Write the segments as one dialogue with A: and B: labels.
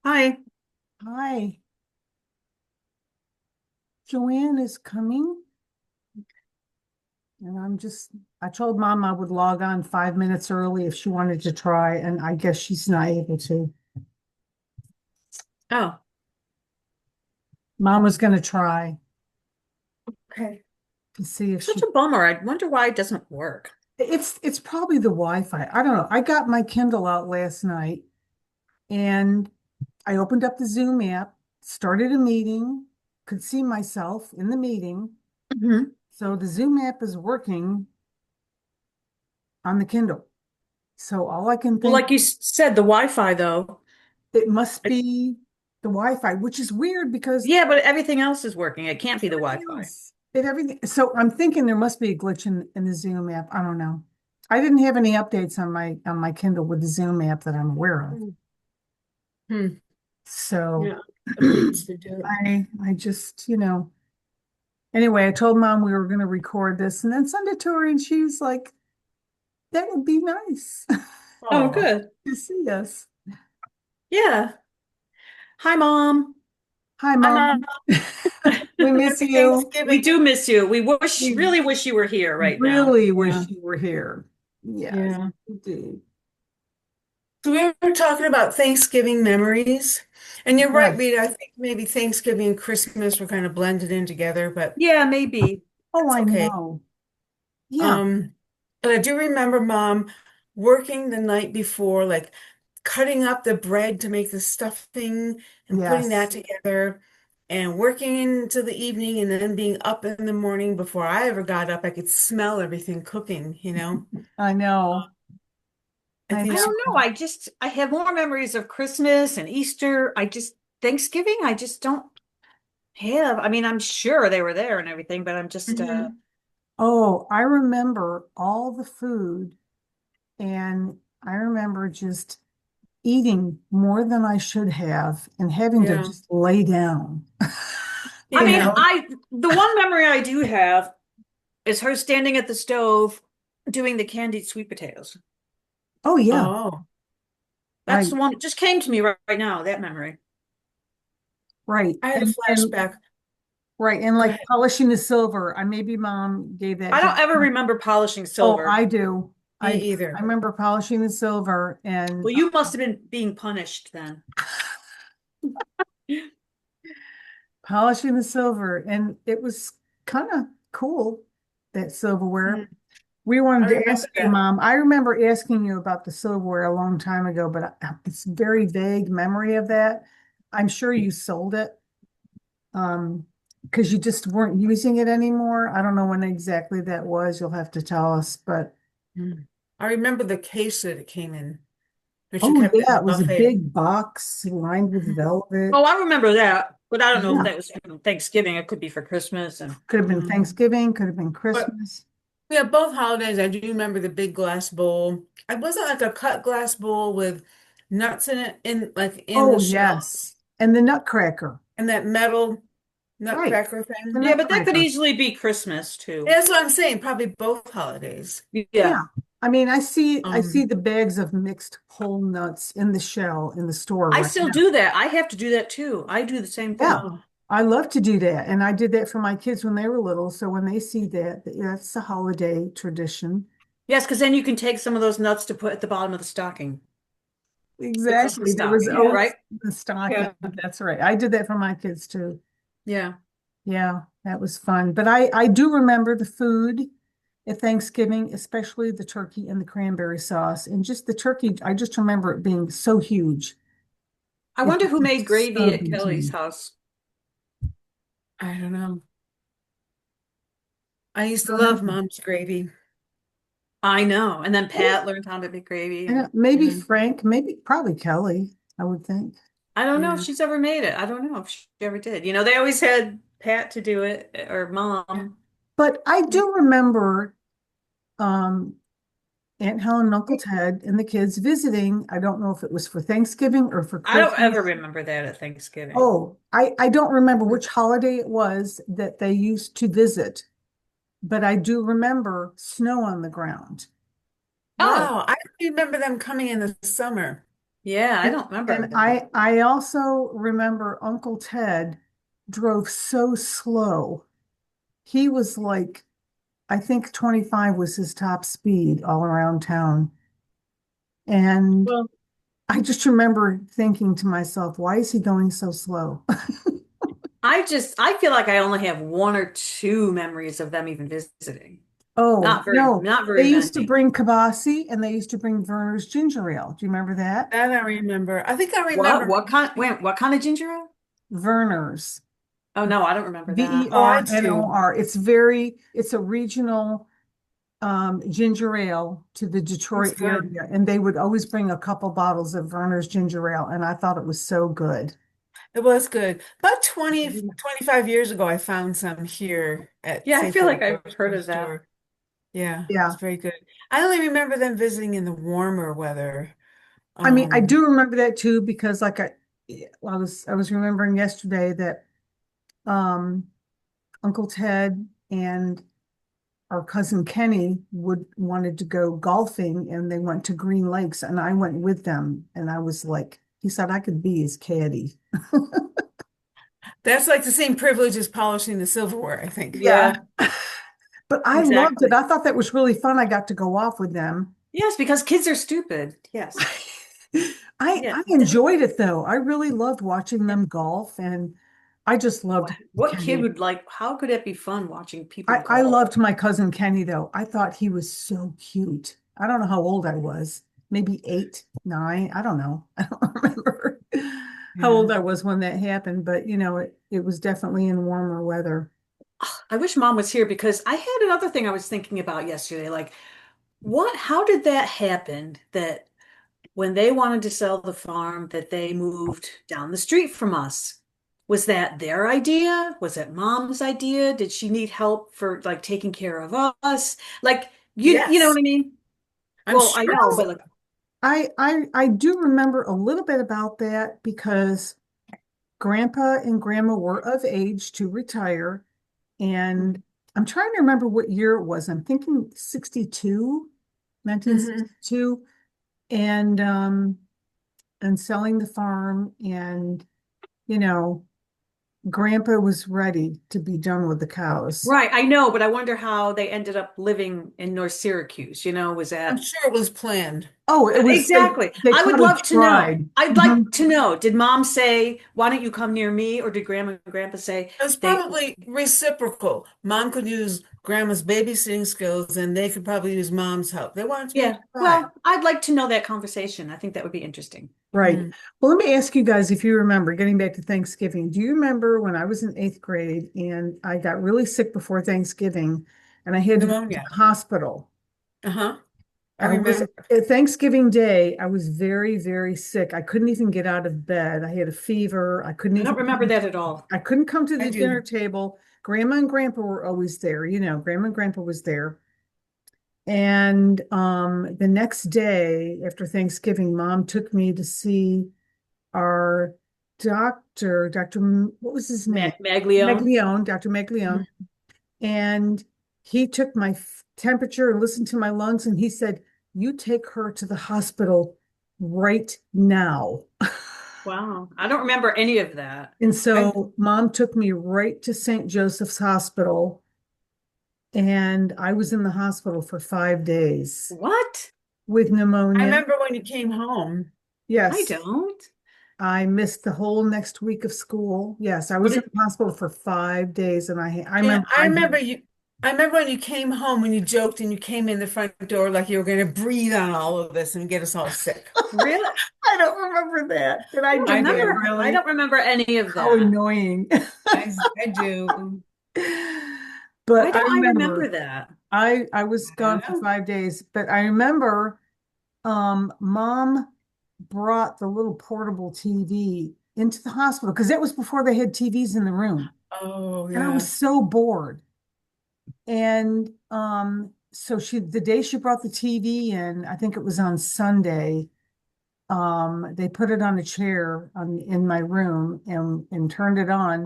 A: Hi.
B: Hi, Joanne is coming, and I told Mom I would log on 5 minutes early if she wanted to try, and I guess she's not able to.
A: Oh,
B: Mom was going to try
A: okay.
B: to see if
A: Such
B: she,
A: a bummer. I wonder why it doesn't work.
B: it's probably the Wi-Fi. I don't know. I got my Kindle out last night, and I opened up the Zoom app, started a meeting, could see myself in the meeting.
A: Hmm.
B: So the Zoom app is working on the Kindle. So all I can
A: Well,
B: think
A: like you said, the Wi-Fi though.
B: it must
A: It,
B: be the Wi-Fi, which is weird because
A: yeah, but everything else is working. It can't be the
B: everything
A: Wi-Fi.
B: else, everything. So I'm thinking there must be a glitch in the Zoom app. I don't know. I didn't have any updates on my Kindle with the Zoom app that I'm aware of.
A: Hmm.
B: So
A: Yeah, updates to do.
B: I just, anyway, I told Mom we were going to record this and then send it to her, and she's like, "That would be nice
A: Oh,
B: oh,
A: good.
B: to see us."
A: Yeah. Hi, Mom.
B: Hi,
A: Hi, Mom.
B: Mom. We miss
A: Happy
B: you.
A: Thanksgiving. We do miss you.
B: We
A: Really wish you were here right now.
B: really
A: Yeah.
B: wish you were here. Yes,
A: Yeah.
B: we do.
C: So we were talking about Thanksgiving memories, and you're right,
B: Yes.
C: Rita. I think maybe Thanksgiving and Christmas were kind of blended in together, but
A: Yeah, maybe.
B: Oh,
C: that's
B: I
C: okay.
B: know. Yeah.
C: Um, but I do remember Mom working the night before, like cutting up the bread to make the stuffing and putting that
B: Yes.
C: together, and working into the evening, and then being up in the morning before I ever got up. I could smell everything cooking.
B: I know.
C: I
B: I
A: I
C: think she,
A: don't know. I have more memories of Christmas and Easter. Thanksgiving, I just don't have. I mean, I'm sure they were there and everything, but I'm just
C: Mhm.
B: Oh, I remember all the food, and I remember just eating more than I should have and having to
C: Yeah,
B: just lay down.
A: I
B: You
A: mean,
C: yeah.
B: know?
A: the one memory I do have is her standing at the stove doing the candied sweet potatoes.
B: Oh yeah,
C: Oh.
A: That's
B: right,
A: the one that just came to me right now, that memory.
B: right.
C: I had a
B: And
C: flashback.
B: right, and
C: Go
B: like
C: ahead.
B: polishing the silver. I maybe Mom gave that
A: I
B: to
A: don't ever remember polishing
B: Oh,
A: silver.
B: I do.
C: Me
B: I
C: either.
B: remember polishing the silver and
A: Well, you must have been being punished then.
B: polishing the silver, and it was kind of cool, that silverware.
C: Mm,
B: We
C: I
B: wanted to
C: remember
B: ask you,
C: that.
B: Mom. I remember asking you about the silverware a long time ago, but it's very vague memory of that. I'm sure you sold it, because you just weren't using it anymore. I don't know when exactly that was. You'll have to tell us, but
C: Mm. I remember the case that it came in, but you
B: oh
C: kept it in
B: yeah,
C: the
B: it was a
C: buffet.
B: big box lined with velvet.
A: Oh, I remember that, but I don't know if
B: Yeah.
A: that was from Thanksgiving. It could be for Christmas and
B: Could have been
C: Mm.
B: Thanksgiving, could have been
C: But
B: Christmas.
C: yeah, both holidays, I do remember the big glass bowl. It wasn't like a cut glass bowl with nuts in it, in the
B: Oh,
C: shell,
B: yes. And the Nutcracker.
C: and that metal
B: Right.
C: nutcracker
B: The
C: thing.
A: yeah, but that could
B: Nutcracker.
A: easily be Christmas
C: And
A: too.
C: that's what I'm saying, probably both holidays.
B: Yeah.
A: Yeah.
B: I mean, I see
C: Um,
B: the bags of mixed whole nuts in the shell in the store
A: I
B: right
A: still
B: now.
A: do that. I have to do that too. I do the same
B: Yeah.
A: thing.
C: oh,
B: I love to do that. And I did that for my kids when they were little. So when they see that, that's a holiday tradition.
A: Yes, because then you can take some of those nuts to put at the bottom of the stocking, the Christmas
B: Exactly. There was
A: stocking,
C: yeah.
A: right?
B: oats in the stocking.
A: Yeah.
B: That's right. I did that for my kids too.
A: Yeah.
B: Yeah, that was fun. But I do remember the food at Thanksgiving, especially the turkey and the cranberry sauce. And just the turkey, I just remember it being so huge.
A: I
B: It
A: wonder who
B: was
A: made gravy
B: so
A: at
B: big to
A: Kelly's
B: me.
A: house.
C: I don't know. I used to
B: I don't
C: love
B: know.
C: mom's gravy.
A: I know. And then
B: Maybe,
A: Pat learned how to make gravy
B: I
A: and
B: don't- maybe
C: Mm.
B: Frank, maybe probably Kelly, I would think.
A: I don't know if
C: Yeah.
A: she's ever made it. I don't know if she ever did. You know, they always had Pat to do it or
C: Yeah.
A: mom.
B: But I do remember um, Aunt Helen and Uncle Ted and the kids visiting. I don't know if it was for Thanksgiving or for
A: I don't ever
B: Christmas.
A: remember that at Thanksgiving.
B: Oh, I don't remember which holiday it was that they used to visit, but I do remember snow on the ground.
A: Oh,
C: Wow, I remember them coming in the summer.
A: Yeah, I don't remember
B: And
A: that.
B: I also remember Uncle Ted drove so slow. He was like, I think 25 was his top speed all around town. And
A: Well,
B: I just remember thinking to myself, why is he going so slow?
A: I feel like I only have one or two memories of them even visiting.
B: Oh, no,
A: Not
B: they
A: very
B: used to
A: many.
B: bring Kibasi and they used to bring Verner's ginger ale. Do you remember that?
C: That I remember. I think I
A: What?
C: remember.
A: What kind of ginger ale?
B: Verner's,
A: Oh no, I don't remember that.
C: Oh, I do.
B: Vernor. It's a regional ginger ale to the
C: It's
B: Detroit
C: good.
B: area, and they would always bring a couple bottles of Verner's ginger ale, and I thought it was so good.
C: It was good. About 25 years ago, I found some here at
A: Yeah, I feel
C: Safeway
A: like I've heard
C: grocery
A: of that.
C: store. Yeah, it's
B: Yeah.
C: very good. I only remember them visiting in the warmer weather.
B: I mean, I
C: Um,
B: do remember that too because I was remembering yesterday that um Uncle Ted and our cousin Kenny would wanted to go golfing and they went to Green Lakes and I went with them and I was like, he said I could be his caddy.
C: that's like the same privilege as polishing the silverware, I think.
B: Yeah.
A: Yeah,
B: But I loved it.
A: exactly.
B: I thought that was really fun. I got to go off with them.
A: Yes, because kids are stupid. Yes. Yeah.
B: I enjoyed it though. I really loved watching
A: Yeah.
B: them golf and I just loved
A: What kid
B: Kenny.
A: would like, how could it be fun watching people
B: I
A: golf?
B: loved my cousin Kenny though. I thought he was so cute. I don't know how old I was. Maybe 8, 9. I don't know. I don't remember how
C: Yeah.
B: old I was when that happened, but it was definitely in warmer weather.
A: I wish mom was here because I had another thing I was thinking about yesterday. Like, how did that happen that when they wanted to sell the farm, that they moved down the street from us? Was that their idea? Was it mom's idea? Did she need help for like taking care of us? Like, you know what
C: Yes,
A: I mean?
C: I'm
A: Well, I
C: sure.
A: know, but like,
B: I do remember a little bit about that because Grandpa and Grandma were of age to retire. And I'm trying to remember what year it was. I'm thinking 62,
C: Hmm.
B: 1962, and selling the farm. And, you know, Grandpa was ready to be done with the cows.
A: right, I know, but I wonder how they ended up living in North Syracuse. Was
C: I'm
A: that
C: sure it was planned.
B: Oh, it was
A: exactly?
B: they
A: I would
B: probably
A: love to know.
B: tried.
A: I'd
B: Mhm.
A: like to know. Did mom say, "Why don't you come near me?" Or did grandma and grandpa say
C: It was
A: they,
C: probably reciprocal. Mom could use grandma's babysitting skills, and they could probably use mom's help. They wanted to be
A: yeah.
C: nearby.
A: Well, I'd like to know that conversation. I think that would be interesting.
B: Right.
C: Mm,
B: Well, let me ask you guys if you remember, getting back to Thanksgiving, do you remember when I was in 8th grade and I got really sick before Thanksgiving and I had to go to
C: pneumonia.
B: the hospital?
C: Uh-huh. I
B: I was
C: remember.
B: Thanksgiving Day, I was very, very sick. I couldn't even get out of bed. I had a fever.
A: I don't remember that at all.
B: I couldn't come to
C: I
B: the dinner
C: do.
B: table. Grandma and Grandpa were always there. Grandma and Grandpa was there. And the next day after Thanksgiving, Mom took me to see our what was his name?
A: Maglione.
B: Maglione, Dr. Maglione.
C: Mhm.
B: And he took my temperature and listened to my lungs and he said, you take her to the hospital right now.
A: Wow. I don't remember any of that.
B: And
C: I
B: so mom took me right to St. Joseph's Hospital and I was in the hospital for 5 days
A: What?
B: with
C: I
B: pneumonia.
C: remember when you came home.
A: I
B: Yes,
A: don't.
B: I missed the whole next week of school. Yes, I
A: What
B: was in
A: did,
B: the hospital for 5 days, and I
C: Yeah,
B: remember
C: I
B: I
C: remember
B: had
C: you. I remember when you came home when you joked and you came in the front door like you were going to breathe on all of us and get us all sick.
A: really?
B: I don't remember that. Did I do
C: I
B: that
C: do.
A: I
B: really?
A: don't remember any of
B: How
A: that.
B: annoying.
C: I do.
A: Why
B: But I
A: don't I remember
B: remember
A: that?
B: I was
C: I
B: gone
C: don't
B: for
C: know.
B: 5 days, but I remember mom brought the little portable TV into the hospital because that was before they had TVs in the room.
C: Oh,
B: And I was
C: yeah.
B: so bored. And so the day she brought the TV in, I think it was on Sunday, they put it on a chair in my room and turned it on.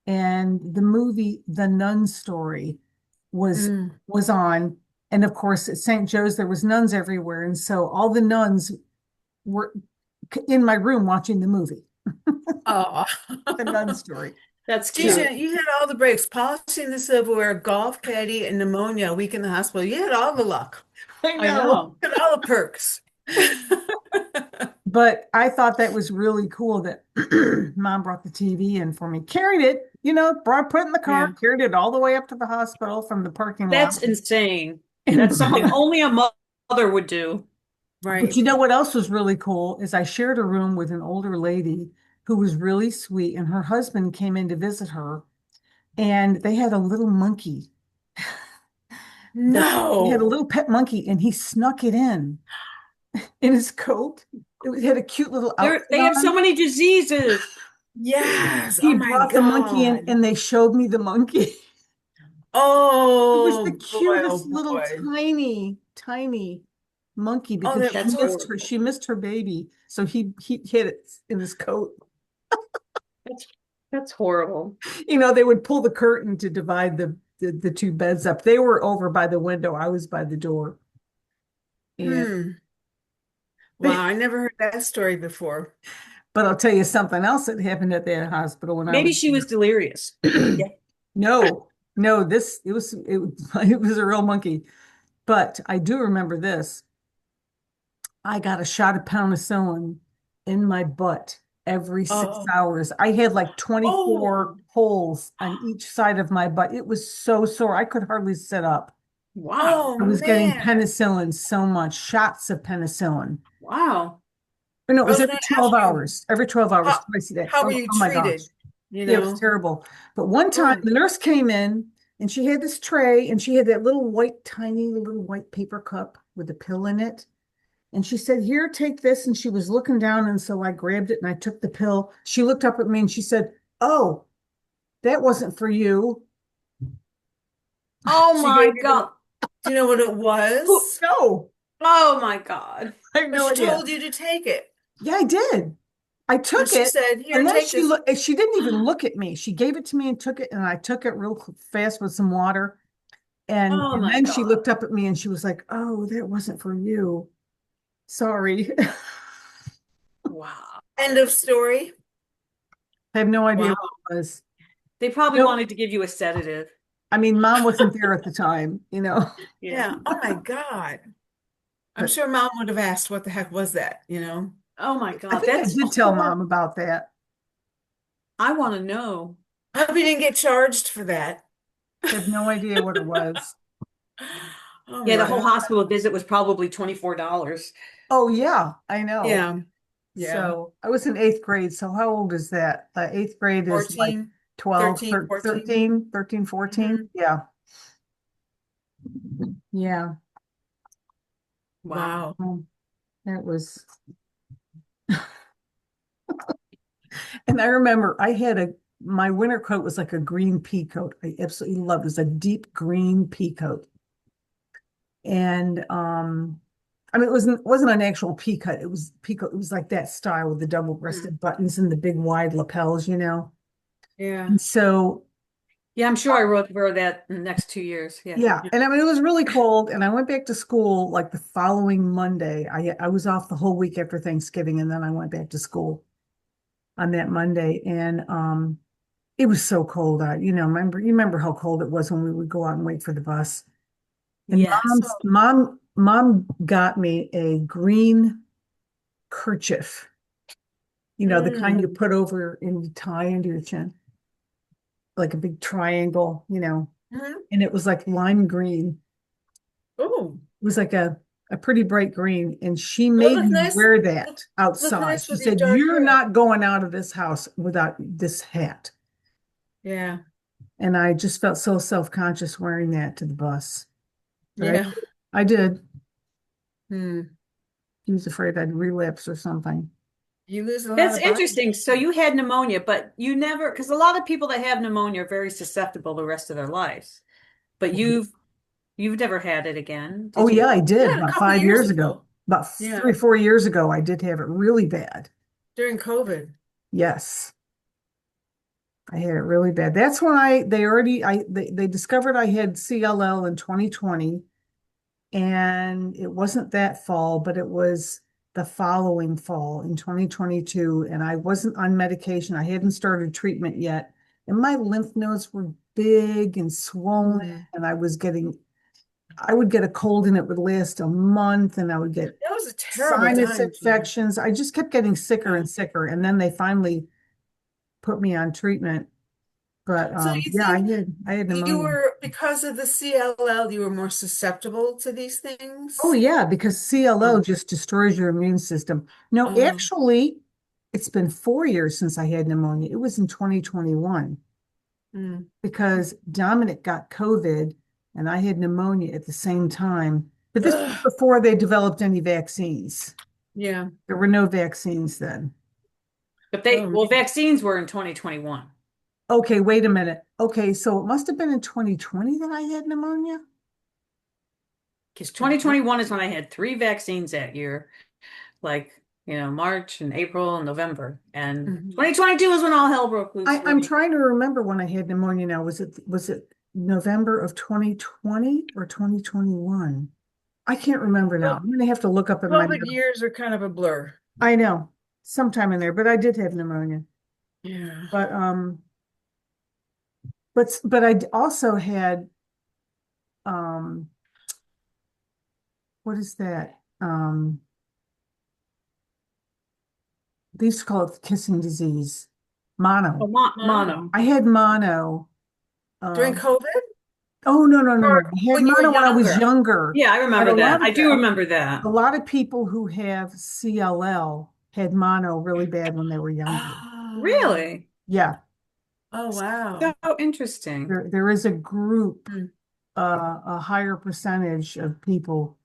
B: And the movie The Nun Story was
C: Mm.
B: was on. And of course, at St. Joe's, there was nuns everywhere. And so all the nuns were in my room watching the movie,
C: Oh.
B: the nun story.
A: That's
C: Geez,
A: cute.
C: you had all the breaks, polishing the silverware, golf caddy, and pneumonia a week in the hospital. You had all the luck.
B: I
A: I
B: know.
A: know.
C: You had all the perks.
B: But I thought that was really cool that mom brought the TV in for me, carried it, put it in the car,
C: Yeah.
B: carried it all the way up to the hospital from the parking lot.
A: That's insane.
B: And
A: That's something only a mother would do.
B: but
C: Right.
B: you know what else was really cool is I shared a room with an older lady who was really sweet, and her husband came in to visit her, and they had a little monkey. They had a
C: No.
B: little pet monkey, and he snuck it in his coat. It had a cute little outfit
A: They have so
B: on.
A: many diseases.
C: Yes. Oh
B: He
C: my
B: brought the monkey in,
C: God.
B: and they showed me the monkey. It was the
C: Oh boy. Oh
B: cutest little
C: boy.
B: tiny, tiny monkey
C: Oh,
B: because
C: that
A: That's
C: poor.
B: she missed her baby. So he hid it in his coat.
A: that's that's horrible.
B: They would pull the curtain to divide the two beds up. They were over by the window. I was by the door. And
C: Hmm.
B: they,
C: Wow. I never heard that story before.
B: but I'll tell you something else that happened at that hospital when I
A: Maybe
B: was
A: she was delirious.
B: there.
A: Yeah.
B: No, no, it was a real monkey. But I do remember this. I got a shot of penicillin in my butt every six
C: Oh.
B: hours. I had like
C: Oh.
B: 24 holes on each side of my butt. It was so sore. I could hardly sit up.
A: Wow.
C: Oh
B: I was getting
C: man.
B: penicillin so much, shots of penicillin.
A: Wow.
B: Or no, it
C: I
B: was
C: was
B: every
C: going to
B: 12
C: ask you
B: hours, every 12 hours,
C: how
B: twice a day.
C: how were
B: Oh,
C: you
B: oh my gosh.
C: treated? You
B: Yeah, it was
C: know?
B: terrible. But one time
C: Oh.
B: the nurse came in and she had this tray and she had that little white, tiny little white paper cup with a pill in it. And she said, "Here, take this." And she was looking down. And so I grabbed it and I took the pill. She looked up at me and she said, "Oh, that wasn't for you."
A: Oh
C: She gave
A: my
C: you the,
A: God.
C: do you know what it
B: Oh,
C: was?
B: no,
A: Oh my God.
B: I have
C: But
B: no
C: she
B: idea.
C: told you to take it.
B: Yeah, I did. I
C: And
B: took
C: she
B: it.
C: said, here,
B: And then
C: take
B: she
C: this.
B: looked, she didn't even look at me. She gave it to me and took it. And I took it real fast with some water. And,
A: Oh
B: and
A: my
B: then she
A: God.
B: looked up at me and she was like, "Oh, that wasn't for you. Sorry."
A: Wow.
C: End of story.
B: I have no idea
C: Wow.
B: what it was.
A: They probably
B: Nope.
A: wanted to give you a sedative.
B: I mean, mom wasn't there at the time.
A: Yeah.
C: Yeah. Oh my God. I'm
B: But
C: sure mom would have asked, what the heck was that? You know?
A: Oh my
B: I
A: God.
B: think I
A: That's
B: did tell
A: horrible.
B: mom about that.
A: I want to know.
C: I hope you didn't get charged for that.
B: I have no idea what it was.
C: Oh
A: Yeah, the
C: my
A: whole
C: God.
A: hospital visit was probably $24.
B: Oh, yeah, I know.
C: Yeah. Yeah.
B: So I was in eighth grade. So how old is that? Eighth grade is like
C: 14,
B: 12,
C: 13, 14.
B: 13, 13, 14.
C: Mhm.
B: Yeah. Yeah.
A: Wow.
C: Wow.
B: That was, and I remember my winter coat was like a green pea coat. I absolutely loved it. It was a deep green pea coat. And I mean, it wasn't an actual pea cut. It was pea coat. It was like that style with the
C: Mm.
B: double-breasted buttons and the big wide lapels.
C: Yeah.
B: And so,
A: Yeah, I'm sure I wrote for that in the next 2 years. Yeah.
B: yeah. And I mean, it was really cold. And I went back to school like the following Monday. I was off the whole week after Thanksgiving, and then I went back to school on that Monday. And it was so cold out. You remember how cold it was when we would go out and wait for the bus. And
A: Yes.
B: mom got me a green kerchief, the kind you
C: Mm.
B: put over and you tie under your chin, like a big triangle.
C: Mhm.
B: And it was like lime green.
C: Oh,
B: It was like a pretty bright green. And she
C: well,
B: made me wear that
C: look
B: outside.
C: nice
B: She
C: with your
B: said,
C: dark
B: "You're
C: hair.
B: not going out of this house without this hat."
C: Yeah.
B: And I just felt so self-conscious wearing that to the bus. But I,
C: Yeah.
B: I did.
C: Hmm.
B: He was afraid I'd relapse or something.
C: You lose a lot
A: That's
C: of body.
A: interesting. So you had pneumonia, but you never, because a lot of people that have pneumonia are very susceptible the rest of their lives. But you've never had it again,
B: Oh
A: did
B: yeah,
A: you?
B: I did
C: Yeah, a
B: about
C: couple
B: 5 years
C: years
B: ago.
C: ago.
B: About
C: Yeah,
B: 3 or 4 years ago, I did have it really bad.
C: during COVID.
B: Yes, I had it really bad. That's when they discovered I had CLL in 2020, and it wasn't that fall, but it was the following fall in 2022, and I wasn't on medication. I hadn't started treatment yet. And my lymph nodes were big and swollen,
C: Mm.
B: and I would get a cold and it would last a month, and I would get
C: That was a terrible
B: sinus
C: time, Jean.
B: infections. I just kept getting sicker
C: Yeah.
B: and sicker. And then they finally put me on treatment. But
C: So you
B: yeah,
C: think
B: I had
C: you
B: pneumonia.
C: were, because of the CLL, you were more susceptible to these
B: Oh
C: things?
B: yeah, because CLL
C: Oh,
B: just destroys your immune system. No,
C: oh,
B: actually, it's been 4 years since I had pneumonia. It was in 2021
C: mm,
B: because Dominic got COVID and I had pneumonia at the same time. But this was
C: ugh,
B: before they developed any vaccines.
C: yeah.
B: There were no vaccines then.
A: But
C: Oh,
A: well,
C: man.
A: vaccines were in 2021.
B: Okay, wait a minute. Okay, so it must have been in 2020 that I had pneumonia.
A: Because
C: Uh-huh.
A: 2021 is when I had three vaccines that year, like, March and April and November. And
C: Mhm.
A: 2022 is when all hell broke loose for
B: I'm
A: me.
B: trying to remember when I had pneumonia now. Was it November of 2020 or 2021? I can't remember now.
C: Well,
B: I'm gonna have to look up in my
C: COVID
B: notes.
C: years are kind of a blur.
B: I know, sometime in there, but I did have pneumonia.
C: Yeah.
B: But but I also had um what is that? They used to call it kissing disease,
A: Oh,
B: mono.
A: mono.
B: I had mono.
C: During
B: Um,
C: COVID
B: oh no, no, no,
C: or
B: no. I had
C: when you were
B: mono when I was
C: younger?
B: younger.
A: Yeah, I
B: But
A: remember
B: a
A: that.
B: lot of
A: I do remember that.
B: a lot of people who have CLL had mono really bad when they were younger.
C: Oh,
A: Really?
B: Yeah,
C: oh wow.
A: So interesting.
B: there is a group,
C: Mm.
B: a higher percentage of people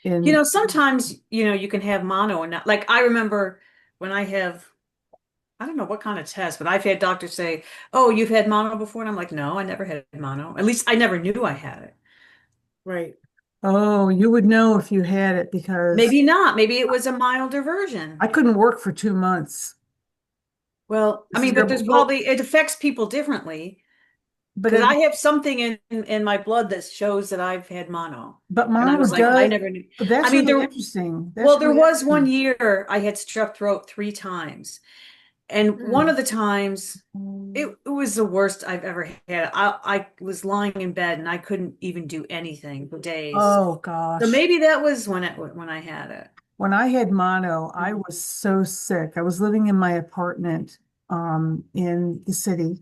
B: in.
A: Sometimes, you can have mono and not, like I remember when I don't know what kind of test, but I've had doctors say, "Oh, you've had mono before." And I'm like, "No, I never had mono. At least I never knew I had it."
C: Right.
B: Oh, you would know if you had it because
A: Maybe not. Maybe it was a milder
B: I
A: version.
B: couldn't work for 2 months.
A: Well, I
B: This is
A: mean, but there's
B: well,
A: probably it affects people differently
B: but
A: because
B: it
A: I have something in my blood that shows that I've had mono.
B: but
A: And I
B: mono
A: was like, I
B: does.
A: never knew. I
B: That's
A: mean,
B: really interesting.
A: well,
B: That's
A: there
B: really
A: was one
B: interesting.
A: year I had strep throat 3 times. And one
C: Mm.
A: of the times, it was the worst I've ever had. I was lying in bed and I couldn't even do anything for days.
B: Oh
A: So
B: gosh.
A: maybe that was when I had it.
B: When I had mono, I
A: Mhm.
B: was so sick. I was living in my apartment in the city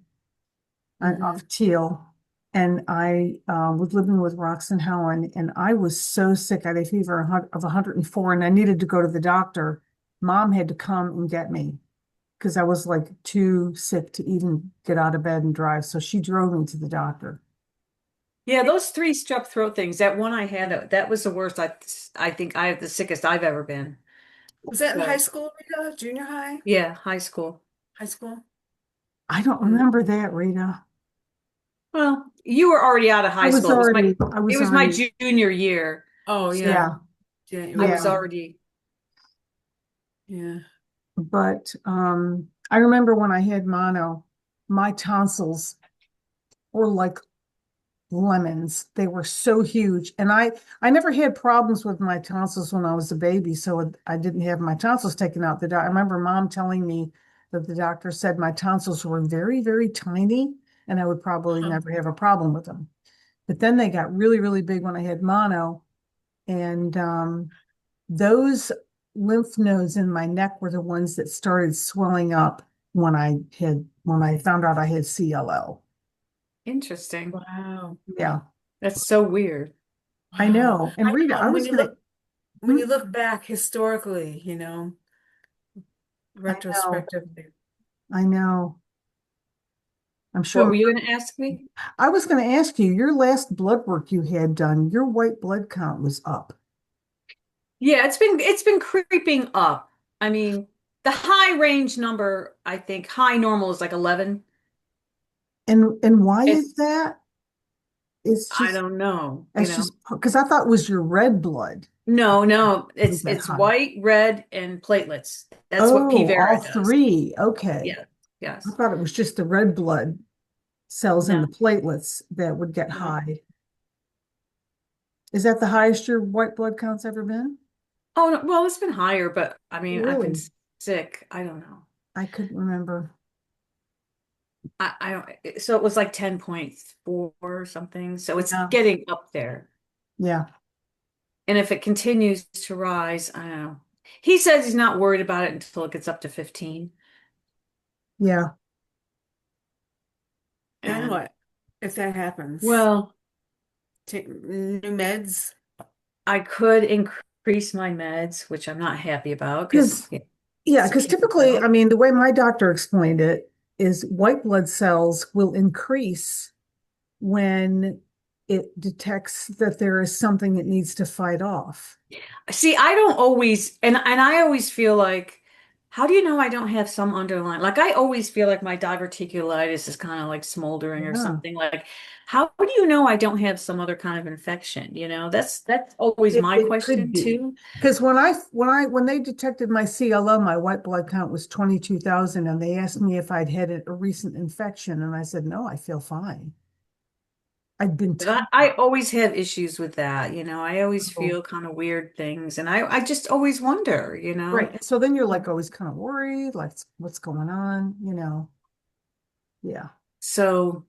B: on
C: Hmm.
B: off Teal, and I was living with Rox and Helen, and I was so sick. I had a fever of 104, and I needed to go to the doctor. Mom had to come and get me because I was like too sick to even get out of bed and drive. So she drove me to the doctor.
A: Yeah, those three strep throat things, that one I had, that was the worst. I think I have the sickest I've ever been.
C: Was that in high
A: So,
C: school, Rita? Junior high?
A: yeah, high school.
C: High school?
B: I don't
C: Mm.
B: remember that, Rita.
A: Well, you were already out of high school.
B: I
A: It
B: was
A: was my
B: already,
A: junior year.
C: Oh
A: So
C: yeah.
B: yeah,
A: I was
C: January.
B: yeah.
A: already,
C: Yeah.
B: But I remember when I had mono, my tonsils were like lemons. They were so huge. And I never had problems with my tonsils when I was a baby, so I didn't have my tonsils taken out. I remember mom telling me that the doctor said my tonsils were very, very tiny and I would probably
C: Huh.
B: never have a problem with them. But then they got really, really big when I had mono. And those lymph nodes in my neck were the ones that started swelling up when I found out I had CLL.
A: interesting.
C: Wow.
B: Yeah,
A: That's so weird.
B: I
C: Wow.
B: know. And
C: I
B: Rita,
C: know.
B: I
C: And
B: was gonna,
C: when
B: hmm,
C: you look back historically,
B: I know,
C: retrospectively.
B: I know. I'm
A: What
B: sure.
A: were you going to ask me?
B: I was going to ask you, your last blood work you had done, your white blood count was up.
A: Yeah, it's been creeping up. I mean, the high range number, I think high normal is like 11.
B: And why
A: It,
B: is that? It's
A: I
B: just
A: don't know,
B: it's just because I thought it was your red blood
A: No, no,
B: was that
A: it's
B: high.
A: white, red, and platelets. That's what P
B: Oh, all
A: Vera does.
B: three. Okay.
A: Yeah.
B: I
A: Yes.
B: thought it was just the red blood cells and
A: No.
B: the platelets that would get
A: No.
B: high. Is that the highest your white blood count's ever been?
A: Oh, no, well, it's been higher, but I mean, I've been
B: Really?
A: sick. I don't know.
B: I couldn't remember.
A: I don't, so it was like 10.4 or something. So it's
B: Yeah.
A: getting up there.
B: Yeah.
A: And if it continues to rise, I don't know. He says he's not worried about it until it gets up to 15.
B: Yeah.
C: Then
A: And
C: what if that happens?
A: well,
C: Take new meds?
A: I could increase my meds, which I'm not happy about because
B: Because, yeah,
A: it's a
B: because
A: kidney
B: typically, I
A: drug.
B: mean, the way my doctor explained it is white blood cells will increase when it detects that there is something it needs to fight off.
A: See, I don't always, and I always feel like, how do you know I don't have some underlying? Like I always feel like my diverticulitis is kind of like smoldering or
B: Yeah.
A: something. Like, how do you know I don't have some other kind of infection? That's always my
B: It could
A: question
B: be.
A: too.
B: Because when they detected my CLO, my white blood count was 22,000, and they asked me if I'd had a recent infection, and I said, no, I feel fine. I'd been
A: But
B: told.
A: I always have issues with that. I always
B: Oh,
A: feel kind of weird things, and I just always wonder.
B: right. So then you're like always kind of worried, like what's going on? Yeah,
A: So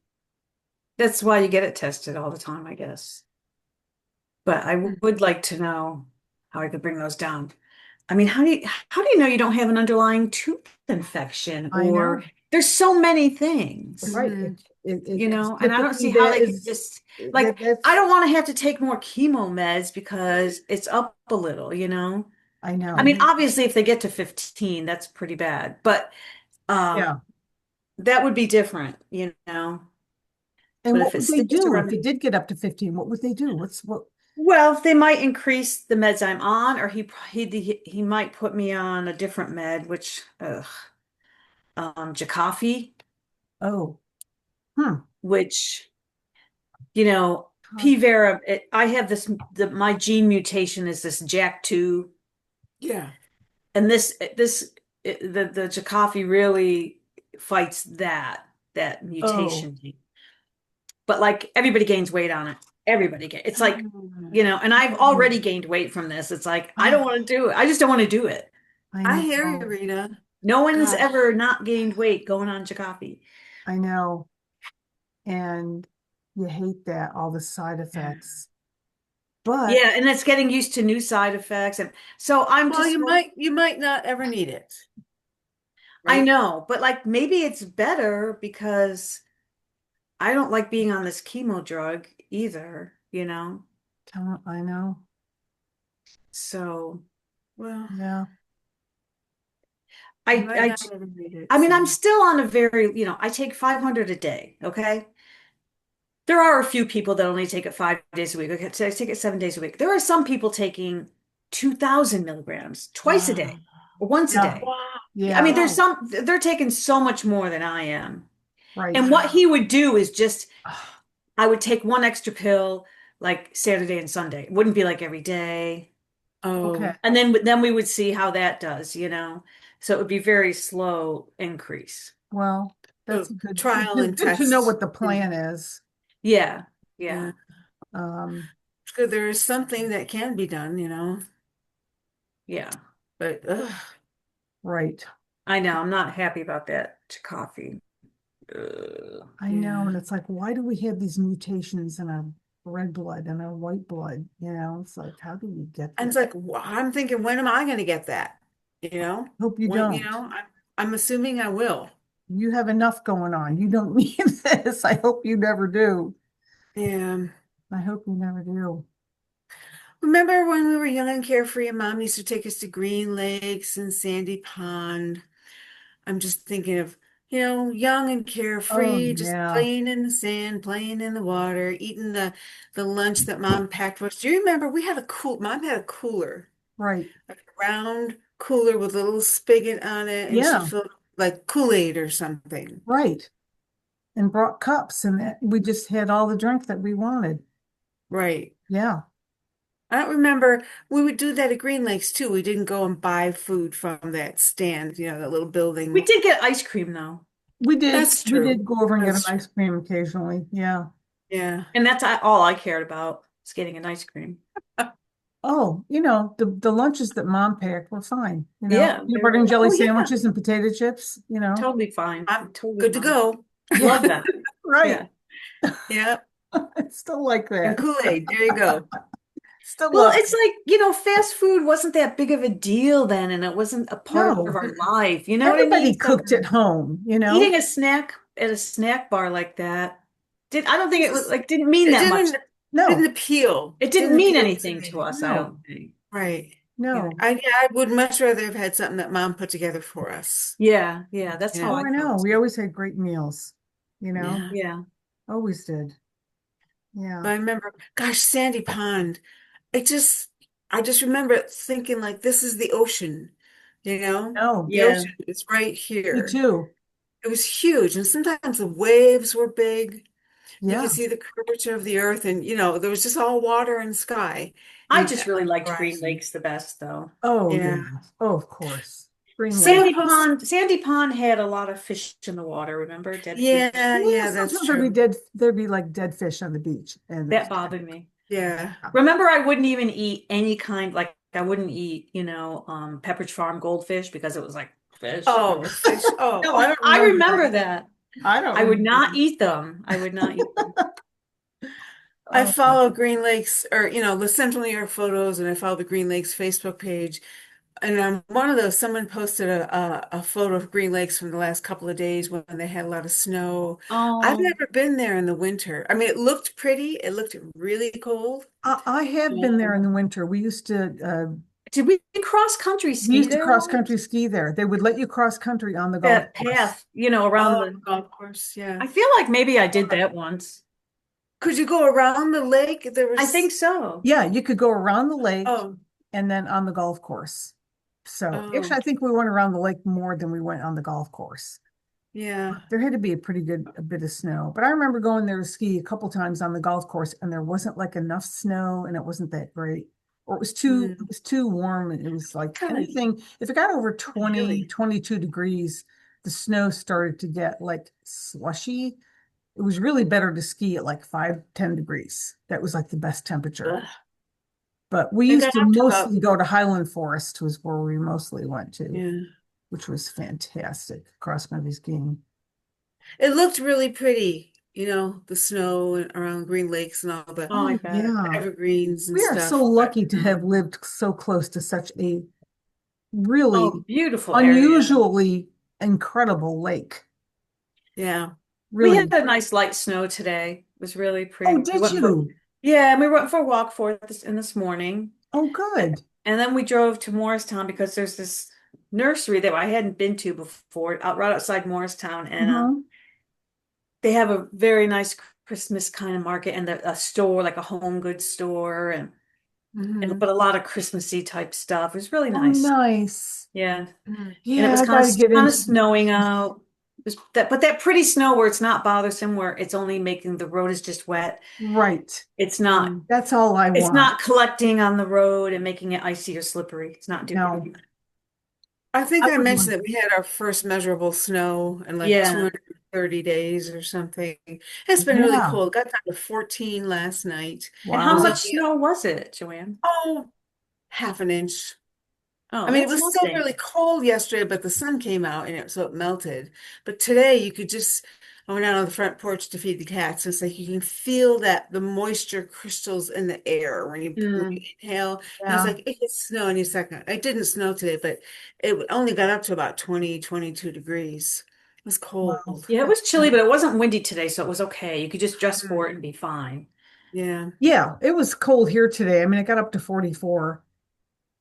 A: that's why you get it tested all the time, I guess. But I would like to know how I could bring those down. I mean, how do you know you don't have an underlying tooth infection
B: I
A: or
B: know.
A: there's so many things,
B: Right.
C: Hmm.
B: It's
A: and I don't
B: typically
A: see how
B: that
A: they could
B: is
A: just like I
B: that's
A: don't want to have to take more chemo meds because it's up a little.
B: I
A: I
B: know.
A: mean, obviously if they get to 15, that's pretty bad, but
B: Yeah.
A: that would be different.
B: And
A: But
B: what
A: if it
B: would they
A: stays
B: do if
A: around,
B: it did get up to 15? What would they do? What's what?
A: well, they might increase the meds I'm on, or he might put me on a different med, which Jakafi,
B: Oh, hmm.
A: which you know, P
B: Coffee.
A: Vera, I have my gene mutation is this JAK2,
C: Yeah.
A: and the Jakafi really fights that
B: Oh,
A: mutation. But like everybody gains weight on it. It's like,
C: Oh,
A: and I've already gained weight from this. It's like I don't
B: oh,
A: want to do it. I just don't want to do it.
B: I
C: I hear you,
B: know.
C: Rita.
A: No one's
C: Gosh.
A: ever not gained weight going on Jakafi.
B: I know. And you hate that, all the side
C: Yeah.
B: effects. But
A: Yeah, and it's getting used to new side effects, and so I'm
C: Well,
A: just
C: you might not ever need it,
A: I
C: right?
A: know, but like maybe it's better because I don't like being on this chemo drug either.
B: I know.
A: So
C: Well,
B: Yeah.
C: you
A: I
C: might
A: I
C: not ever need it,
A: I mean I'm
C: so.
A: still on a I take 500 a day, okay? There are a few people that only take it 5 days a week. Okay, so I take it 7 days a week. There are some people taking 2,000 milligrams twice a
C: Wow.
A: day or once a
B: Yeah.
A: day.
C: Wow.
A: I mean,
B: Yeah.
C: Wow.
A: they're taking so much more than I am.
B: Right.
A: And what
C: Wow.
A: he would do is just I would take one extra pill like Saturday and Sunday. It wouldn't be like every day.
B: Okay.
C: Oh,
A: And then we would see how that does. So it would be very slow increase.
B: Well, that's
C: so
B: good.
C: trial and
B: Good to know
C: test.
B: what the plan is.
A: Yeah.
C: Yeah.
A: Yeah.
B: Um,
C: So there is something that can be done.
A: Yeah.
C: But
B: right.
A: I know. I'm not happy about that coffee.
B: I know.
C: yeah.
B: And it's like, why do we have these mutations in our red blood and our white blood? It's like, how do we get
C: And
B: this?
C: it's like, I'm thinking, when am I going to get that? You know,
B: Hope you
C: when,
B: don't.
C: I'm assuming I will.
B: You have enough going on. You don't need this. I hope you never do.
C: Yeah.
B: I hope you never do.
C: Remember when we were young and carefree and mom used to take us to Green Lakes and Sandy Pond? I'm just thinking of, young and
B: Oh,
C: carefree, just
B: yeah.
C: playing in the sand, playing in the water, eating the lunch that mom packed for us. Do you remember mom had a cooler,
B: Right.
C: like a round cooler with a little spigot on it, and she
B: Yeah.
C: filled like Kool-Aid or something.
B: Right. And brought cups, and we just had all the drink that we wanted.
C: Right.
B: Yeah.
C: I don't remember. We would do that at Green Lakes too. We didn't go and buy food from that stand, that little
A: We
C: building.
A: did get ice cream though,
B: We did.
C: That's
B: We
C: true.
B: did go over and get an
C: That's true.
B: ice cream occasionally. Yeah.
C: Yeah.
A: and that's all I cared about was getting an ice cream.
B: Oh, the lunches that mom packed were fine,
A: Yeah,
B: peanut
A: they
B: butter
A: were,
B: and jelly
A: oh yeah,
B: sandwiches and potato chips.
A: totally fine.
C: I'm
A: Totally
C: good to
A: fine.
C: go.
B: Yeah,
A: Love that.
B: right.
A: Yeah.
C: Yeah.
B: I still like
C: And
B: that.
C: Kool-Aid. There you go.
B: Still
A: Well,
B: love
A: it's
B: it.
A: like, fast food wasn't that big of a deal then, and it wasn't a part of
B: No,
A: our life. You know what I mean?
B: everybody
A: So
B: cooked at home.
A: eating a snack at a snack bar like that I don't think
C: It's
A: it was
C: just,
A: like didn't mean
C: it
A: that much.
C: didn't
B: No,
C: appeal.
A: It didn't
C: Didn't
A: mean
C: appeal to
A: anything to
C: me.
A: us, I
B: no,
A: don't think.
C: Right.
A: You know.
B: no.
C: I would much rather have had something that mom put together for us.
A: Yeah, yeah, that's how
C: Yeah.
B: Oh,
A: I
B: I
A: felt
B: know. We
A: too.
B: always had great meals.
C: Yeah.
A: Yeah.
B: Always did.
C: But
B: Yeah.
C: I remember, gosh, Sandy Pond. It just, I just remember thinking like, this is the ocean, you know?
B: No,
C: The
A: Yeah.
C: ocean is right
B: me
C: here.
B: too.
C: It was huge. And sometimes the waves were big. You
B: Yeah.
C: could see the curvature of the earth and, there was just all water and sky
A: I
C: and
A: just
C: on
A: really
C: the
A: liked Green
C: horizon.
A: Lakes the best though.
B: Oh,
C: Yeah.
B: yeah. Oh, of course. Green Lake.
A: Sandy Pond had a lot of fish in the water, remember? Dead fish.
C: Yeah,
B: Yeah,
C: yeah, that's
B: sometimes there'd be
C: true.
B: dead, there'd be like dead fish on the beach. And it
A: That
B: was,
A: bothered me.
C: Yeah.
A: Remember, I wouldn't even eat any kind, like I wouldn't eat, Pepperidge Farm goldfish because it was like fish.
C: Oh, fish.
B: no, I
C: Oh,
B: don't
A: I
B: remember
A: remember
B: that.
A: that.
B: I don't
A: I would
B: remember
A: not
B: that.
A: eat them. I would not eat them.
C: I
B: Oh,
C: follow Green Lakes or, the Central New York photos and I follow the Green Lakes Facebook page. And on one of those, someone posted a photo of Green Lakes from the last couple of days when they had a lot of snow. I've
A: Oh,
C: never been there in the winter. I mean, it looked pretty. It looked really cold.
B: I have been there in
C: Um,
B: the winter.
A: did we cross country
B: We
A: ski
B: used to
A: there
B: cross country
A: once?
B: ski there. They would let you cross country on the golf
A: That
B: course.
A: path, around
C: oh,
A: the.
C: golf course, yeah.
A: I feel like maybe I did that once.
C: Could you go around the lake? There
A: I think
C: was,
A: so.
B: Yeah, you could go around the lake
C: oh,
B: and then on the golf course. So actually,
C: oh,
B: I think we went around the lake more than we went on the golf course.
C: yeah.
B: There had to be a bit of snow. But I remember going there to ski a couple times on the golf course, and there wasn't like enough snow, and it wasn't that great. Or it
C: Mm,
B: was too warm, and it was like
C: kind of
B: anything. If it got over 20,
C: hilly.
B: 22 degrees, the snow started to get like slushy. It was really better to ski at like 5, 10 degrees. That was like the best temperature.
C: Ugh.
B: But we
C: It
B: used
C: got
B: to
C: up to about,
B: mostly go to Highland Forest was where we mostly went to,
C: yeah.
B: which was fantastic. Cross country skiing.
C: It looked really pretty, the snow and around Green Lakes and all the
A: Oh, I
B: Oh,
A: bet.
B: yeah.
C: evergreens and
B: We are so
C: stuff. But
B: lucky to have lived so close to such a
A: Oh,
B: really
A: beautiful area.
B: unusually incredible lake.
C: yeah.
A: We had
B: Really.
A: a nice light snow today. It was really
B: Oh,
A: pretty. We
B: did
A: went for,
B: you?
A: yeah, and we went for a walk this morning.
B: Oh, good.
A: And then we drove to Morristown because there's this nursery that I hadn't been to before, right outside Morristown, and
B: Hmm.
A: they have a very nice Christmas kind of market and a store, like a home goods store, and
C: Hmm.
A: but a lot of Christmassy type stuff. It was really
B: Oh,
A: nice.
B: nice.
A: Yeah, and it
B: Yeah,
A: was
B: I
A: kind
B: got
A: of
B: to get
A: kind of
B: into the
A: snowing
B: Christmas.
A: out. But that pretty snow where it's not bothersome, where it's only making the road is just wet.
B: Right.
A: It's not.
C: Mm.
B: That's all I
A: It's
B: want.
A: not collecting on the road and making it icy or slippery. It's not
B: No,
A: doing.
C: I
B: I
C: think I
B: would
C: mentioned
B: want.
C: that we had our first measurable snow in like
A: Yeah.
C: 230 days or something. It's been really
B: Yeah.
C: cold. Got down to 14 last night.
A: And how
C: Was
B: Wow.
A: much
C: looking at,
A: snow was it, Joanne?
C: oh, half an inch. I
A: Oh,
C: mean, it
A: that's
C: was still
A: nothing.
C: really cold yesterday, but the sun came out and so it melted. But today you could just, I went out on the front porch to feed the cats. It's like you can feel that the moisture crystals in the air when you
A: Mm.
C: inhale. And it's
B: Yeah.
C: like, it could snow any second. It didn't snow today, but it only got up to about 20, 22 degrees. It was
B: Wow.
C: cold.
A: Yeah, it was chilly, but it wasn't windy today, so it was okay. You could just dress for it
C: Mm.
A: and be fine.
C: Yeah.
B: Yeah, it was cold here today. I mean, it got up to 44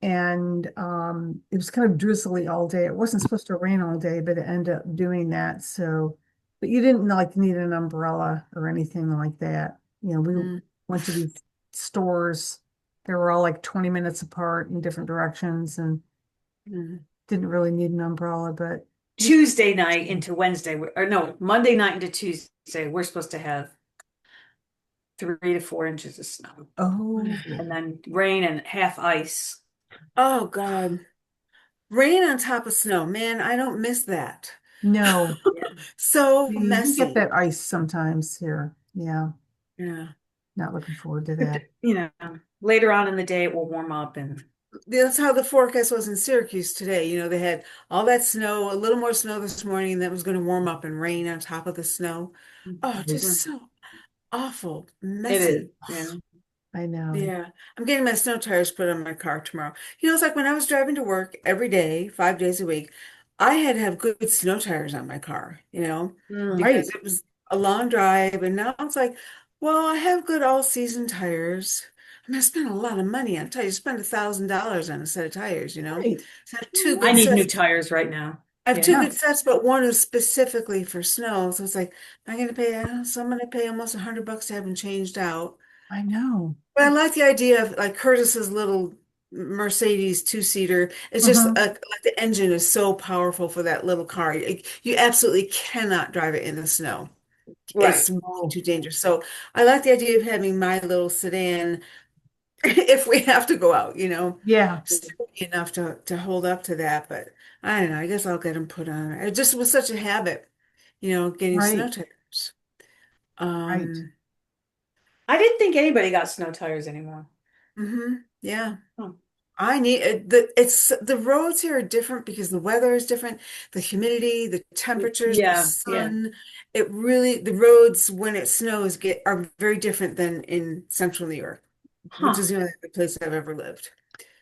B: and it was kind of drizzly all day. It wasn't supposed to rain all day, but it ended up doing that. So, but you didn't like need an umbrella or anything like that. We
C: Mm.
B: went to these stores. They were all like 20 minutes apart in different directions and
C: Mm.
B: didn't really need an umbrella, but you,
A: Tuesday night into Wednesday, or no, Monday night into Tuesday, we're supposed to have 3 to 4 inches of snow,
B: oh,
A: and then rain and half ice.
C: Oh God. Rain on top of snow. Man, I don't miss that.
B: no,
A: Yeah.
C: So
B: we get
C: messy.
B: that ice sometimes here. Yeah.
C: Yeah.
B: Not looking forward to that.
A: You know, later on in the day it will warm up and
C: That's how the forecast was in Syracuse today. They had all that snow, a little more snow this morning, and that was going to warm up and rain on top of the snow. Oh, just
B: Right.
C: so awful,
A: it is.
C: messy.
A: Yeah.
B: I know.
C: Yeah, I'm getting my snow tires put on my car tomorrow. It's like when I was driving to work every day, 5 days a week, I had to have good snow tires on my car, because
B: Right.
C: it was a long drive. And now it's like, well, I have good all-season tires. I spent a lot of money on tires. Spend $1,000 on a set of tires.
B: Right.
C: So I have two
A: I
C: good
B: Yeah.
A: need new
C: sets.
A: tires right now.
C: I have two
A: Yeah.
B: Yeah.
C: good sets, but one is specifically for snow. So it's like, I'm going to pay, so I'm going to pay almost $100 to have them changed out.
B: I know.
C: But I like the idea of like Curtis's little Mercedes two-seater. It's just
B: Uh-huh.
C: like the engine is so powerful for that little car. You absolutely cannot drive it in the snow.
A: Right.
C: It's way
B: Oh,
C: too dangerous. So I like the idea of having my little sedan if we have to go out.
B: yeah.
C: Sturdy enough to hold up to that. But I don't know. I guess I'll get them put on. It just was such a habit, getting snow
B: Right.
C: tires.
B: Right.
C: Um,
A: I didn't think anybody got snow tires anymore.
C: yeah.
A: Oh.
C: I need the roads here are different because the weather is different, the humidity, the temperatures, the
A: Yeah, yeah.
C: sun. The roads when it snows are very different than in central New York, which
A: Huh.
C: is the only other place I've ever lived.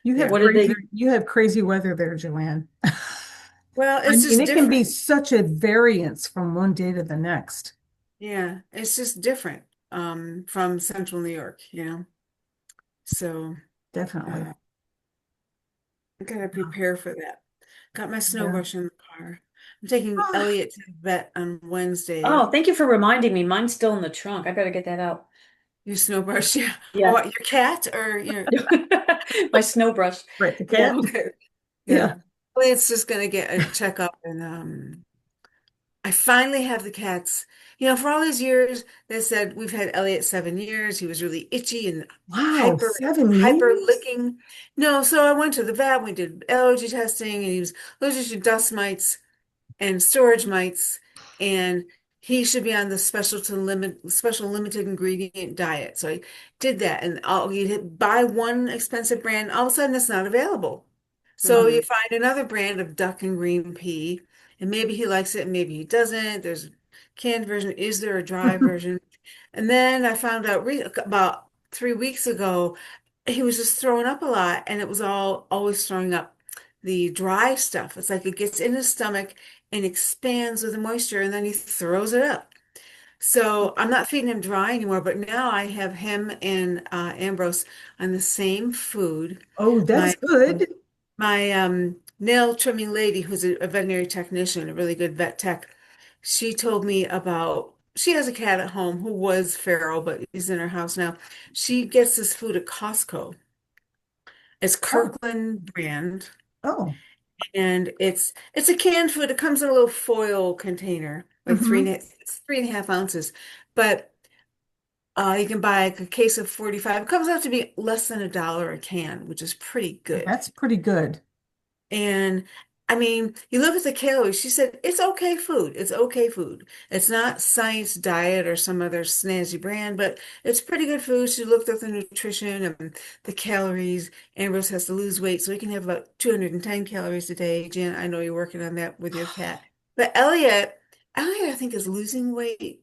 B: You have
C: Yeah.
A: What did
B: crazy,
A: they
B: you have crazy weather there, Joanne.
C: Well,
B: I
C: it's
B: mean,
C: just
B: it can be
C: different.
B: such a variance from one day to the next.
C: Yeah, it's just different from central New York. So
B: Definitely.
C: uh, I gotta prepare for that. Got my snow
B: Yeah.
C: brush in the car. I'm taking
B: Ah,
C: Elliot to the vet on Wednesday.
A: Oh, thank you for reminding me. Mine's still in the trunk. I better get that out.
C: Your snow brush, yeah. Oh,
A: Yeah.
C: what, your cat or your?
A: My snow brush.
B: right. The cat.
C: Oh, okay.
B: Yeah.
C: Yeah. Elliot's just gonna get a checkup, and I finally have the cats. For all these years, they said we've had Elliot 7 years. He was really itchy and
B: Wow.
C: hyper,
B: 7 years?
C: hyper licking. No, so I went to the vet. We did allergy testing, and he was allergic to dust mites and storage mites, and he should be on the special limited ingredient diet. So I did that, and you buy one expensive brand, all of a sudden it's not available. So you
A: Mhm.
C: find another brand of duck and green pea, and maybe he likes it, and maybe he doesn't. There's a canned version. Is there a dry version? And then I found out about 3 weeks ago, he was just throwing up a lot, and it was all always throwing up the dry stuff. It's like it gets in his stomach and expands with the moisture, and then he throws it up. So I'm not feeding him dry anymore, but now I have him and Ambrose on the same food.
B: Oh, that's
C: My
B: good.
C: nail trimming lady, who's a veterinary technician, a really good vet tech, she told me about. She has a cat at home who was feral, but he's in her house now. She gets this food at Costco. It's
B: Oh,
C: Kirkland brand.
B: oh.
C: And it's a canned food. It comes in a little foil container, like
B: Mm-hmm.
C: it's 3.5 ounces. But you can buy like a case of 45. It comes out to be less than $1 a can, which is pretty good.
B: That's pretty good.
C: And I mean, you look at the calories. She said it's okay food. It's okay food. It's not Science Diet or some other snazzy brand, but it's pretty good food. She looked up the nutrition and the calories. Ambrose has to lose weight, so he can have about 210 calories a day. Jen, I know you're working on that with your cat. But Elliot, I think is losing weight.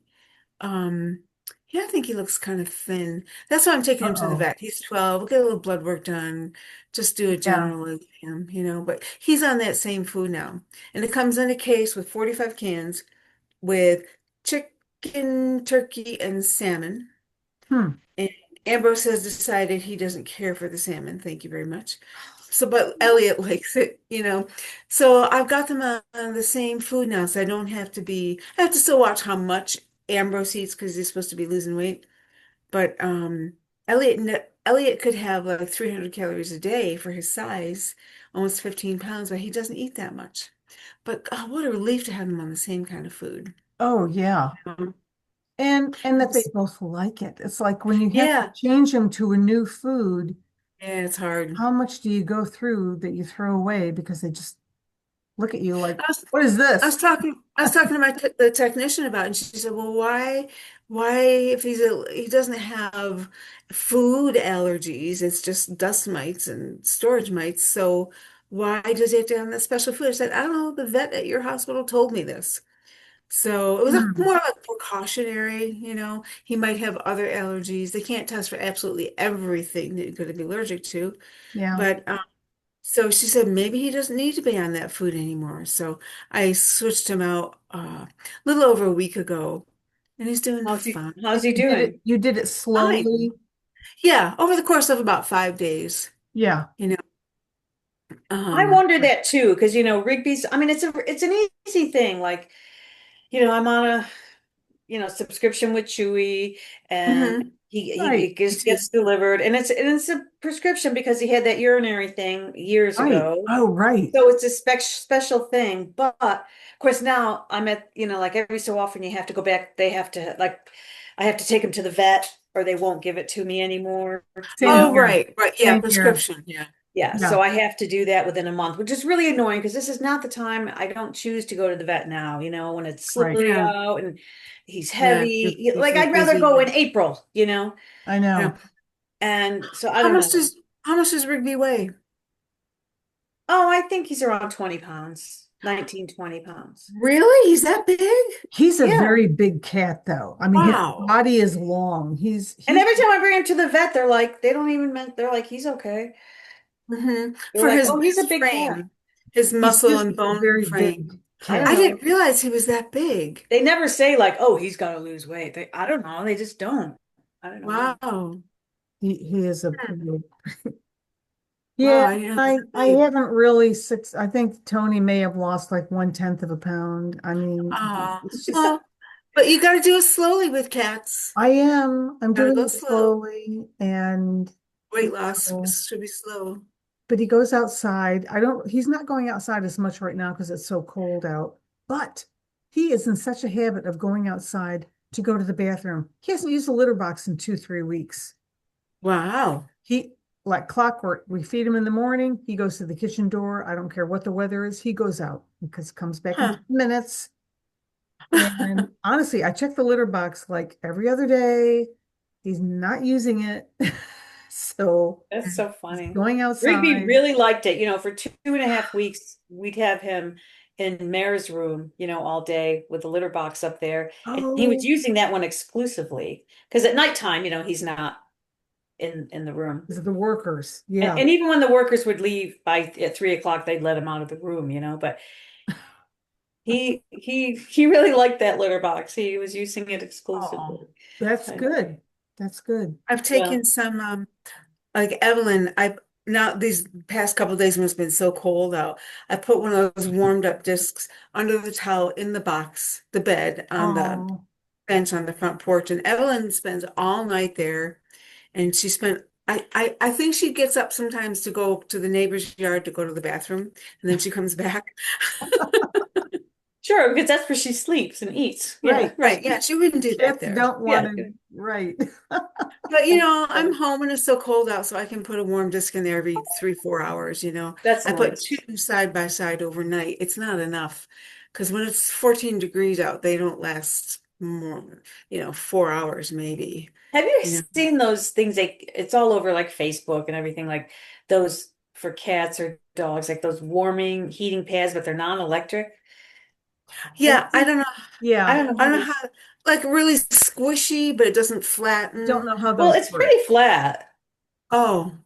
C: Um, yeah, I think he looks kind of thin. That's why I'm taking him to the
B: Uh-oh.
C: vet. He's 12. We'll get a little blood work done. Just do a
B: Yeah.
C: general exam. But he's on that same food now. And it comes in a case with 45 cans with chicken, turkey, and salmon.
B: Hmm.
C: And Ambrose has decided he doesn't care for the salmon. Thank you very much. So, but Elliot likes it. So I've got them on the same food now, so I have to still watch how much Ambrose eats because he's supposed to be losing weight. But Elliot could have like 300 calories a day for his size, almost 15 pounds, but he doesn't eat that much. But God, what a relief to have him on the same kind of food.
B: Oh, yeah.
C: Um,
B: And that they both like it. It's like when you have to
C: yeah,
B: change them to a new food,
C: yeah, it's hard.
B: how much do you go through that you throw away because they just look at you like,
C: I was
B: what is
C: I was
B: this?
C: talking to my te the technician about it, and she said, "Well, why if he doesn't have food allergies, it's just dust mites and storage mites. So why does he have to have that special food?" I said, "I don't know. The vet at your hospital told me this." So it was a
B: Hmm.
C: more like precautionary, he might have other allergies. They can't test for absolutely everything that he could be allergic to,
B: Yeah.
C: but so she said maybe he doesn't need to be on that food anymore. So I switched him out a little over a week ago, and he's doing fine.
A: How's he
B: You did
A: doing?
B: you did it
C: Fine.
B: slowly.
C: Yeah, over the course of about 5 days,
B: Yeah.
C: you know.
A: I
C: Um,
A: wonder that too, because Rigby's, I mean, it's an easy thing. Like, I'm on a subscription with Chewy, and
C: mhm,
A: he
B: Right.
A: it
C: me
A: just
C: too.
A: gets delivered, and it's a prescription because he had that urinary thing years
B: Right.
A: ago.
B: Oh, right.
A: So it's a special thing. But of course now I'm at, like every so often you have to go back. They have to like I have to take him to the vet or they won't give it to me anymore,
B: Same
C: Oh,
B: here.
C: right, right. Yeah,
B: Same here.
C: prescription. Yeah.
A: Yeah, so
B: Yeah.
A: I have to do that within a month, which is really annoying because this is not the time. I don't choose to go to the vet now, when it's
B: Right.
A: slippery
C: Yeah.
A: out and he's
C: Yeah.
A: heavy. Like
C: You're
A: I'd rather
C: busy.
A: go
C: Yeah.
A: in April.
B: I
C: Yeah.
B: know.
A: And so I
C: How
A: don't
C: much
A: know.
C: does how much does Rigby weigh?
A: Oh, I think he's around 20 pounds, 19, 20 pounds.
C: Really? He's that big?
B: He's a
A: Yeah.
B: very big cat, though. I mean, his
C: Wow.
B: body is long.
A: And
B: He's
A: every time I bring him to the vet, they're like, they don't even meant, they're like, he's okay. They're
C: For
A: like,
C: his
A: oh, he's a
C: his
A: big cat.
C: frame, his
B: he's
C: muscle
B: just
C: and
B: a
C: bone
B: very
C: frame.
B: big
A: I don't
C: I
B: cat.
A: know.
C: didn't realize he was that big.
A: They never say like, oh, he's got to lose weight. I don't know. They just don't. I don't know why.
C: Wow.
B: He is a
C: Hmm.
B: pretty.
C: Wow,
B: Yeah,
C: I didn't know he was that
B: I
C: big.
B: haven't really six. I think Tony may have lost like 1/10 of a pound. I mean,
C: Oh,
B: it's just
C: well, but you got to do it slowly with cats.
B: I am. I'm
C: Got to
B: doing
C: go
B: it
C: slow.
B: slowly, and
C: Weight loss
B: so,
C: should be slow.
B: but he goes outside. I don't. He's not going outside as much right now because it's so cold out. But he is in such a habit of going outside to go to the bathroom. He hasn't used the litter box in 2, 3 weeks.
C: Wow.
B: He like clockwork. We feed him in the morning. He goes to the kitchen door. I don't care what the weather is. He goes out because comes back in
C: Huh.
B: 2 minutes. And honestly, I check the litter box like every other day. He's not using it. So
A: That's so
B: he's
A: funny.
B: going
A: Rigby
B: outside.
A: really liked it. For 2.5 weeks, we'd have him in Mare's room, all day with the litter box up there. And he was
B: Oh,
A: using that one exclusively because at nighttime, he's not in the room.
B: is the workers.
A: And,
B: Yeah.
A: and even when the workers would leave at 3 o'clock, they'd let him out of the room, but he really liked that litter box. He was using it
B: Oh,
A: exclusively.
B: that's
A: I know.
B: good. That's good.
C: I've
A: Yeah.
C: taken some like Evelyn, I now these past couple of days when it's been so cold out, I put one of those warmed up discs under the towel in the box, the bed on the
B: Oh,
C: bench on the front porch, and Evelyn spends all night there. And she spent I think she gets up sometimes to go to the neighbor's yard to go to the bathroom, and then she comes back.
A: Sure, because that's where she sleeps and eats. Yeah.
B: right.
C: Right, yeah, she wouldn't do that
B: Cats
C: there.
B: don't want
A: Yeah.
B: to, right.
C: But
A: That's
C: I'm
A: funny.
C: home and it's so cold out, so I can put a warm disc in there every 3, 4 hours.
A: That's
C: I put
A: nice.
C: two side by side overnight. It's not enough because when it's 14 degrees out, they don't last more, 4 hours maybe.
A: Have you
C: You know.
A: seen those things it's all over like Facebook and everything like those for cats or dogs, like those warming heating pads, but they're non-electric? Have you
C: Yeah, I
A: seen?
C: don't know.
A: I
B: Yeah.
A: don't know
C: I
A: how
C: don't know
A: they.
C: how like really squishy, but it doesn't
B: Don't
C: flatten.
B: know how
A: Well,
B: those
A: it's
B: work.
A: pretty flat.
C: Oh,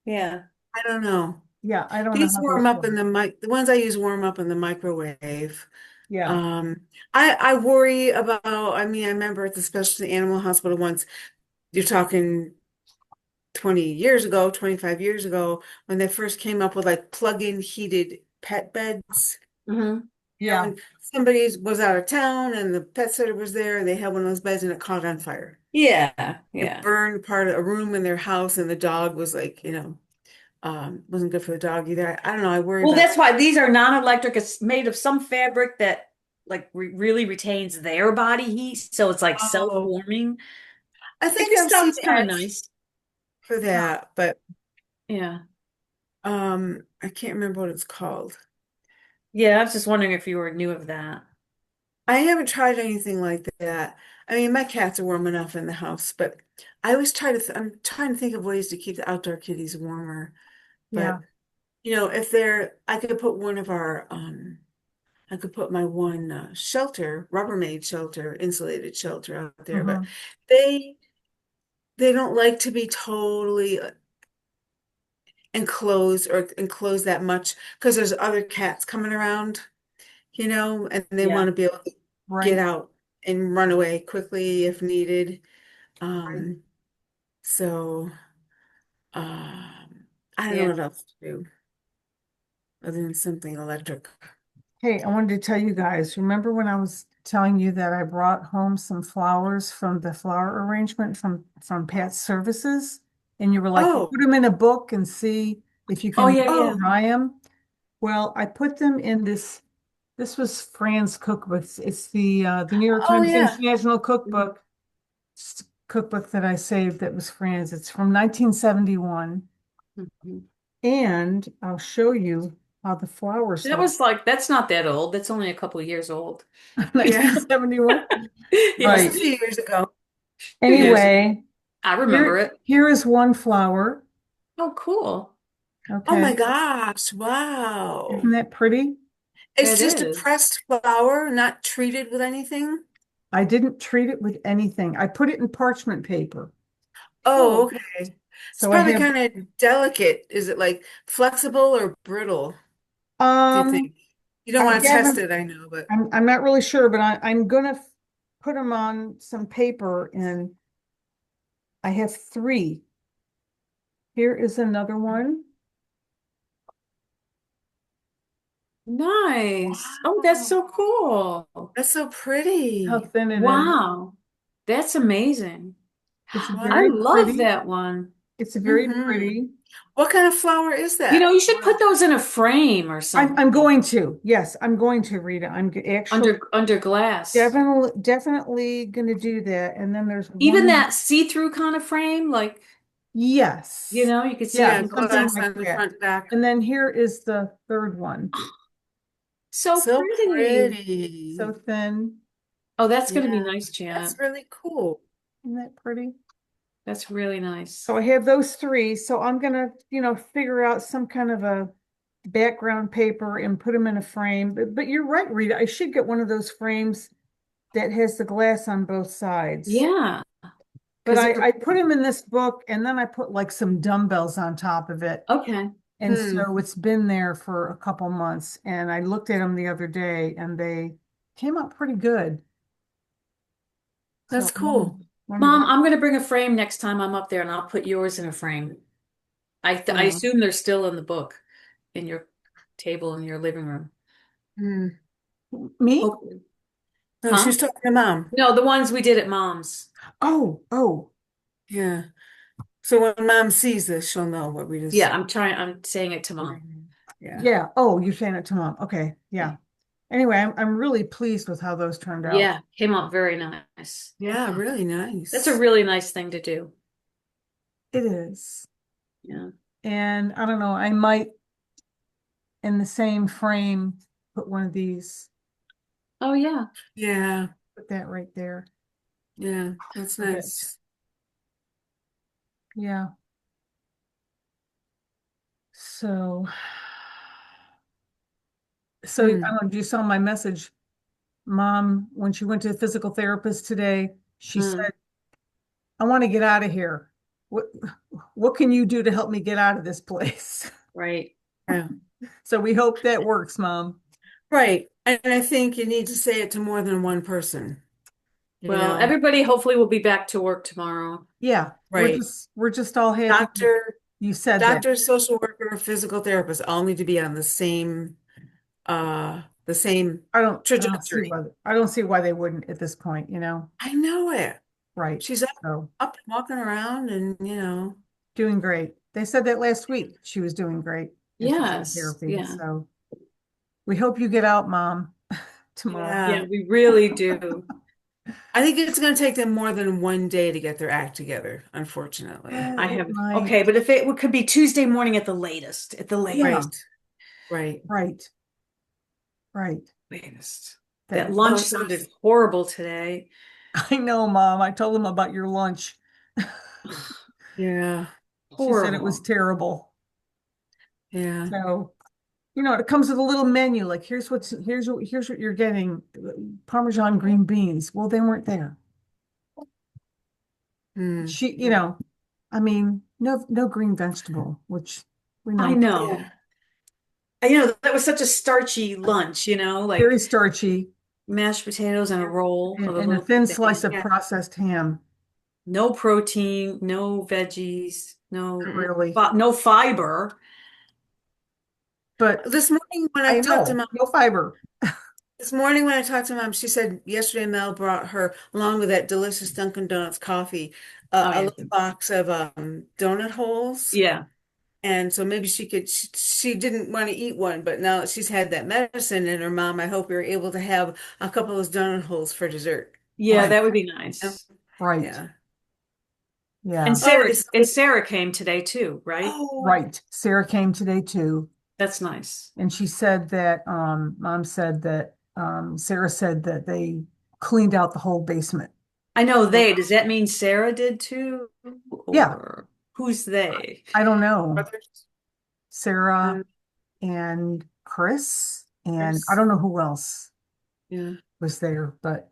A: Yeah.
C: I don't know.
B: Yeah, I don't know
C: These
B: how
C: warm
B: those
C: up
B: work.
C: in the ones I use warm up in the microwave.
B: Yeah.
C: Um, I worry about, I mean, I remember at the specialty animal hospital once, you're talking 20 years ago, 25 years ago, when they first came up with like plug-in heated pet beds.
A: Hmm.
B: Yeah.
C: And somebody was out of town and the pet sitter was there and they had one of those beds and it caught on fire.
A: Yeah.
C: It
A: Yeah.
C: burned part of a room in their house and the dog was like, wasn't good for the dog either. I don't know. I worry
A: Well,
C: about,
A: that's why these are non-electric. It's made of some fabric that like really retains their body heat, so it's like
C: oh,
A: self-warming.
C: I
A: It
C: think
A: just
C: I've seen
A: sounds kind of
C: ads
A: nice.
C: for
B: Yeah.
C: that, but
A: Yeah.
C: I can't remember what it's called.
A: Yeah, I was just wondering if you were new of that.
C: I haven't tried anything like that. I mean, my cats are warm enough in the house, but I always try to, I'm trying to think of ways to keep the outdoor kitties warmer.
B: Yeah.
C: But, if they're, I could put one of our, I could put my one shelter, Rubbermaid shelter, insulated shelter out there, but
B: Hmm.
C: they they don't like to be totally enclosed or enclosed that much because there's other cats coming around, and they
A: Yeah.
C: want to be able to get
B: Right.
C: out and run away quickly if needed.
B: Right.
C: Um, so I don't know
A: Yeah.
C: what else to do other than something electric.
B: Hey, I wanted to tell you guys, remember when I was telling you that I brought home some flowers from the flower arrangement from Pat's Services? And you were like,
C: Oh,
B: put them in a book and see if you
A: Oh
B: can
A: yeah, yeah.
C: oh,
B: try them. Well, I put them in this was Fran's cookbook. It's the New York
C: oh
B: Times
C: yeah.
B: International
C: Mhm.
B: Cookbook. Cookbook that I saved that was Fran's. It's from 1971.
A: Mhm.
B: And I'll show you how the flowers
A: That
B: look.
A: was like, that's not that old. That's only a couple of years old.
C: Yeah.
B: 1971.
C: That's a
B: Right.
A: Yes.
C: few years ago.
A: Few years ago.
B: Anyway,
A: I remember
B: here
A: it.
B: here is one flower.
A: Oh, cool.
C: Oh my
B: Okay.
C: gosh,
B: Isn't
C: wow.
B: that pretty?
C: It's
A: It
C: just a
A: is.
C: pressed flower, not treated with anything.
B: I didn't treat it with anything. I put it in parchment paper.
C: Oh,
A: Cool.
C: okay. It's
B: So I
C: probably
B: have
C: kind of delicate. Is it like flexible or brittle, do you
B: um
C: think? You don't
B: I
C: want to test
B: haven't
C: it, I know, but
B: I'm not really sure, but I'm gonna put them on some paper and I have three. Here is another one.
A: Nice. Oh, that's
C: wow.
A: so cool.
C: That's so
B: How
C: pretty.
B: thin it is.
A: Wow. That's amazing.
B: It's
A: I
B: very
C: Wow.
A: love
B: pretty.
A: that one.
B: It's very
C: Hmm.
B: pretty.
C: What kind of flower is
A: You know,
C: that?
A: you should put those in a frame or
B: I'm
A: something
B: going to. Yes, I'm going to read it. Actually
A: under glass.
B: definitely going to do that. And then there's
A: Even
B: one.
A: that see-through kind of frame, like,
B: Yes.
A: you could see
B: Yeah,
C: Yeah,
A: in the
B: something
C: glass
A: top.
B: like
C: on the
B: that.
C: front back.
B: And then here is the third one.
A: So
C: So
A: pretty.
B: So
C: pretty.
B: thin.
A: Oh, that's going to be
C: Yeah,
A: nice,
C: that's
A: Janet.
C: really cool.
B: Isn't that pretty?
A: That's really nice.
B: So I have those three. So I'm gonna, figure out some kind of a background paper and put them in a frame. But you're right, Rita. I should get one of those frames that has the glass on both sides.
A: Yeah,
B: But
A: because
B: I
A: they're
B: put them in this book and then I put like some dumbbells on top of it.
A: okay.
B: And
C: Hmm,
B: so it's been there for a couple months. And I looked at them the other day and they came out pretty good. So
C: that's cool.
B: wanted to,
A: Mom, I'm going to bring a frame next time I'm up there and I'll put yours in a frame. I
C: Oh,
A: assume they're still in the book in your table in your living room.
C: hmm.
B: me?
A: Hopefully.
C: No, she
A: Huh?
C: was talking to mom.
A: No, the ones we did at Mom's.
B: Oh,
C: Yeah. So when mom sees this, she'll know what we
A: Yeah,
C: just.
A: I'm saying it to Mom.
C: Yeah.
B: yeah. Oh, you're saying it to mom. Okay.
A: Yeah.
B: Yeah. Anyway, I'm really pleased with how those turned out.
A: Yeah, came out very nice.
C: Yeah, really
A: That's a
C: nice.
A: really nice thing to do.
B: It is.
A: Yeah.
B: And I don't know, I might in the same frame put one of these,
A: Oh yeah.
C: Yeah,
B: put that right there.
C: yeah, that's
B: A bit.
C: nice.
B: Yeah. So, so I
C: Hmm.
B: don't know, you saw my message. Mom, when she went to the physical therapist today, she
A: Mm,
B: said, I want to get out of here. What what can you do to help me get out of this place?
A: right.
C: Yeah.
B: So we hope that works, Mom.
C: Right. And I think you need to say it to more than one person, you
A: Well,
C: know?
A: everybody hopefully will be back to work tomorrow.
B: Yeah,
C: Right.
B: we're just all happy that
C: Doctor,
B: you said that.
C: doctor, social worker, physical therapist all need to be on the same trajectory.
B: I don't see why they wouldn't at this point,
C: I know it.
B: Right.
C: She's
B: So
C: up and walking around and
B: doing great. They said that last week. She was doing great in physical
A: Yes.
B: therapy.
A: Yeah.
B: So we hope you get out, Mom, tomorrow.
A: Yeah,
C: yeah.
A: we really do.
C: I think it's going to take them more than one day to get their act together, unfortunately.
A: I
B: It
A: have,
B: might.
A: okay, but if it could be Tuesday morning at the latest, at the
B: Yeah,
C: Right.
A: latest.
C: Right.
B: right. right.
A: Latest. That
B: That,
A: lunch
C: Oh, so
A: sounded horrible today.
B: I know, Mom. I told them about your lunch.
C: yeah,
B: She said it was
A: Horrible.
B: terrible.
C: yeah.
B: So, it comes with a little menu. Like, here's what you're getting. Parmesan green beans. Well, they weren't there.
C: Hmm.
B: She, I mean, no green vegetable, which we
A: I
B: know
A: know.
C: Yeah.
A: That was such a starchy lunch,
B: very
A: like
B: starchy
A: mashed potatoes and a roll with a
B: and a
A: little
B: thin
A: piece of
B: slice of
A: ham.
C: Yeah.
B: processed ham.
A: No protein, no veggies,
B: Not
C: Mm-mm.
B: really.
A: no fiber.
B: But
C: This morning when I
B: I
C: talked to
B: know,
C: mom,
B: no fiber.
C: this morning when I talked to mom, she said yesterday Mel brought her, along with that delicious Dunkin' Donuts coffee,
A: Oh
C: a
A: yeah.
C: little box of donut holes.
A: Yeah.
C: And so maybe she didn't want to eat one, but now that she's had that medicine in her, mom, I hope we are able to have a couple of those donut holes for dessert.
A: Yeah,
B: Right,
A: that would be
C: Yeah.
A: nice.
B: right.
C: Yeah.
B: Yeah,
C: Oh, this.
A: And Sarah came today too, right?
C: Oh,
B: right. Sarah came today too.
A: That's nice.
B: And she said that, Mom said that, Sarah said that they cleaned out the whole basement.
A: I know
C: oh,
A: does that mean Sarah did too?
B: Yeah,
A: Or who's they?
B: I don't know.
C: brothers
B: Sarah
C: and
B: and Chris, and I
C: Chris.
B: don't know who else
C: Yeah.
B: was there, but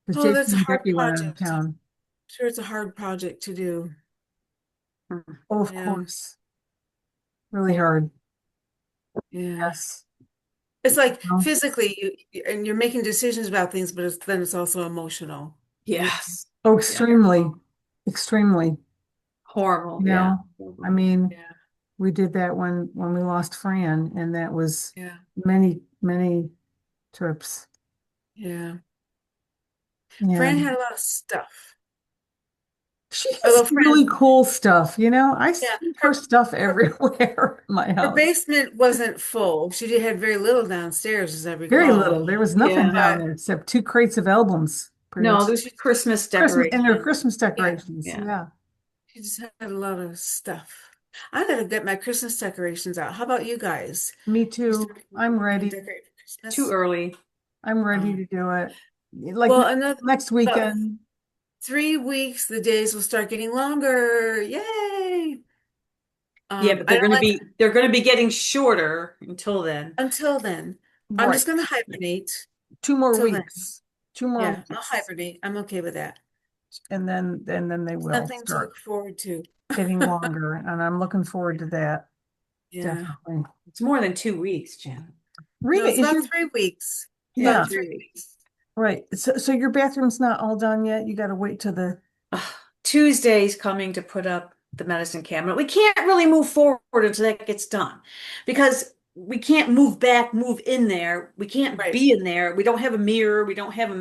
B: because
C: Oh,
B: Jason
C: that's a
B: and
C: hard
B: Becky went out of
C: project.
B: town.
C: Sure, it's a hard project to do.
A: Hmm.
B: Oh, of
C: Yeah.
B: course. Really hard.
C: Yeah.
B: Yes.
C: It's like
B: Well,
C: physically and you're making decisions about things, but then it's also emotional. You
A: Yes.
B: oh,
A: Yeah.
B: extremely, extremely.
A: Horrible.
B: You
A: Yeah.
B: know, I mean,
C: Yeah.
B: we did that when we lost Fran, and that was
C: Yeah.
B: many, many trips.
C: Yeah.
B: Yeah.
C: Fran had a lot of stuff.
B: She has
C: Although
B: some really
C: Fran,
B: cool stuff, I
C: yeah,
B: see her stuff everywhere in my
C: her
B: house.
C: basement wasn't full. She did had very little downstairs, as I
B: Very
C: recall.
B: little. There was nothing
A: Yeah.
B: down
C: But
B: there except two crates of albums, pretty much.
A: No, those are Christmas
B: Christmas and their
A: decorations.
B: Christmas
C: yeah,
B: decorations.
A: Yeah.
B: Yeah.
C: she just had a lot of stuff. I gotta get my Christmas decorations out. How about you guys?
B: Me
C: You
B: too.
C: starting
B: I'm
C: to
B: ready.
C: decorate for
A: Too
C: Christmas?
A: early.
B: I'm ready
C: Um,
B: to do it. Like
C: well, another
B: next
C: about
B: weekend.
C: 3 weeks, the days will start getting longer. Yay!
A: Yeah, but
C: I don't like
A: they're gonna be getting shorter until then.
C: until then. I'm
B: Right.
C: just gonna hibernate
B: Two more
C: till then.
B: weeks. Two more
C: Yeah, I'll
B: weeks.
C: hibernate. I'm okay with that.
B: And then they will
C: Something to
B: start
C: look forward to.
B: getting longer. And I'm looking forward to that.
C: Yeah.
B: Definitely.
A: It's more than 2 weeks, Jen.
C: No,
B: Rita,
C: it's
B: is
C: about
B: your
C: 3 weeks.
B: yeah,
C: About
A: About
C: three
A: 3 weeks.
B: right. So your bathroom's not all done yet. You gotta wait till the
A: Ugh, Tuesday's coming to put up the medicine cabinet. We can't really move forward until that gets done because we can't move in there. We can't
C: right.
A: be in there. We don't have a mirror. We don't have a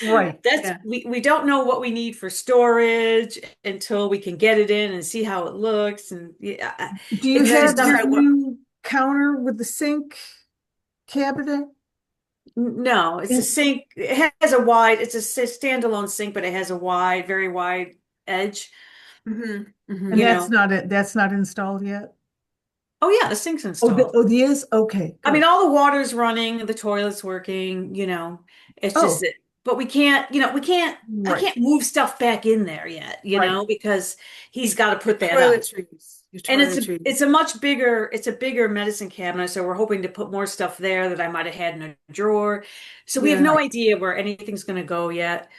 B: right.
A: that's
C: Yeah.
A: we don't know what we need for storage until we can get it in and see how it looks. And yeah,
B: Do you
C: And
A: it's
C: then
B: have
A: just
C: stuff
B: your
C: I want.
B: new counter with the sink cabinet?
A: no, it's a
B: In,
A: sink. It's a standalone sink, but it has a very wide edge,
B: and
A: you
C: Hmm.
B: that's
A: know.
B: not it. That's not installed yet.
A: Oh yeah, the sink's
B: Oh,
A: installed.
B: the is okay.
A: I mean,
B: Good.
A: all the water's running, the toilet's working. It's just
B: Oh,
A: that, but I
B: right,
A: can't move stuff back in there
B: right.
A: yet, because he's got to
C: Your
A: put that up.
C: toiletries. Your
A: And
C: toiletries.
A: it's a bigger medicine cabinet, so we're hoping to put more stuff there that I might have had in a drawer. So we have
C: Yeah.
A: no
B: Right.
A: idea where anything's going to go yet.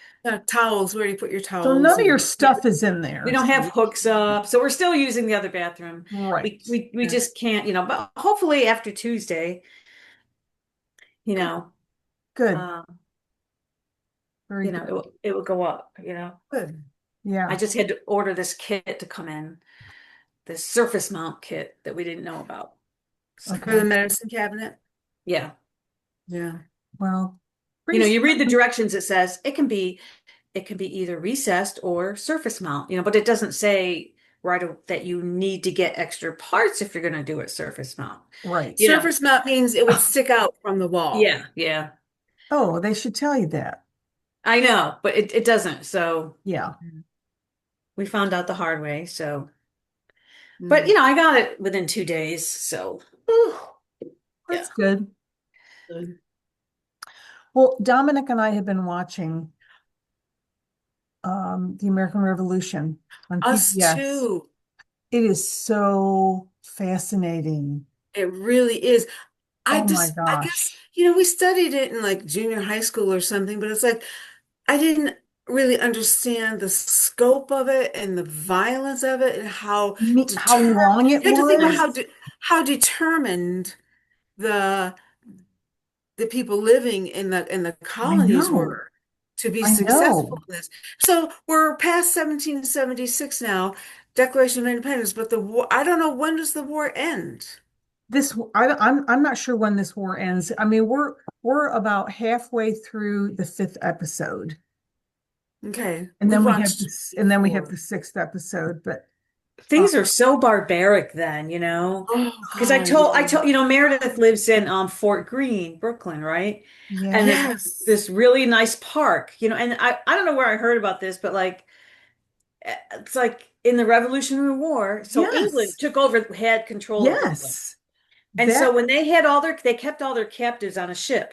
C: Towels. Where do you put your
B: So
C: towels?
B: none of your
C: And
B: stuff is in
A: We
B: there.
A: don't have hooks up, so we're still using the other bathroom.
B: Right.
A: We
C: yeah.
A: just can't. But hopefully after Tuesday, you
B: Good.
A: know,
B: Good.
A: um,
B: Very good.
A: it will go up.
C: Good.
A: I
B: Yeah.
A: just had to order this kit to come in, this surface mount kit that we didn't know about. So,
C: For the
B: Okay.
C: medicine cabinet.
A: yeah.
C: Yeah.
B: Well, pretty
A: You read the
B: soon.
A: directions, it says it can be either recessed or surface mount, but it doesn't say that you need to get extra parts if you're going to do it surface mount.
B: Right.
A: You know.
C: Surface mount means it would stick out from the wall.
A: Yeah, yeah.
B: Oh, they should tell you that.
A: I know, but it doesn't. So
B: Yeah.
A: we found out the hard way. So, but
C: Mm.
A: I got it within 2 days. So, whew, yeah.
B: That's good.
C: Good.
B: Well, Dominic and I have been watching the American Revolution on
C: Us
B: PBS.
C: too.
B: It is so fascinating.
C: It really is.
B: Oh my
C: I guess,
B: gosh.
C: we studied it in like junior high school or something, but it's like I didn't really understand the scope of it and the violence of it and how
B: How
C: determined,
B: long it
C: you have to think about
B: was?
C: how determined the the people living in the
B: I
C: colonies
B: know.
C: were to be
B: I
C: successful
B: know.
C: in this. So we're past 1776 now, Declaration of Independence, but the war, I don't know, when does the war end?
B: I'm not sure when this war ends. I mean, we're about halfway through the fifth episode,
C: Okay,
B: and
C: we've
B: then we have
C: watched
B: this, and then we have
C: before.
B: the sixth episode. But uh,
A: Things are so barbaric then,
C: Oh
A: because I
C: God,
A: told, I
C: yeah.
A: told, Meredith lives in Fort Greene, Brooklyn, right? And
B: yeah,
A: there's
C: Yes.
A: this really nice park, and I don't know where I heard about this, but like it's like in the Revolutionary War, so England
B: yes,
A: took over, had control of Brooklyn.
B: yes,
A: And so
B: that
A: when they kept all their captives on a ship,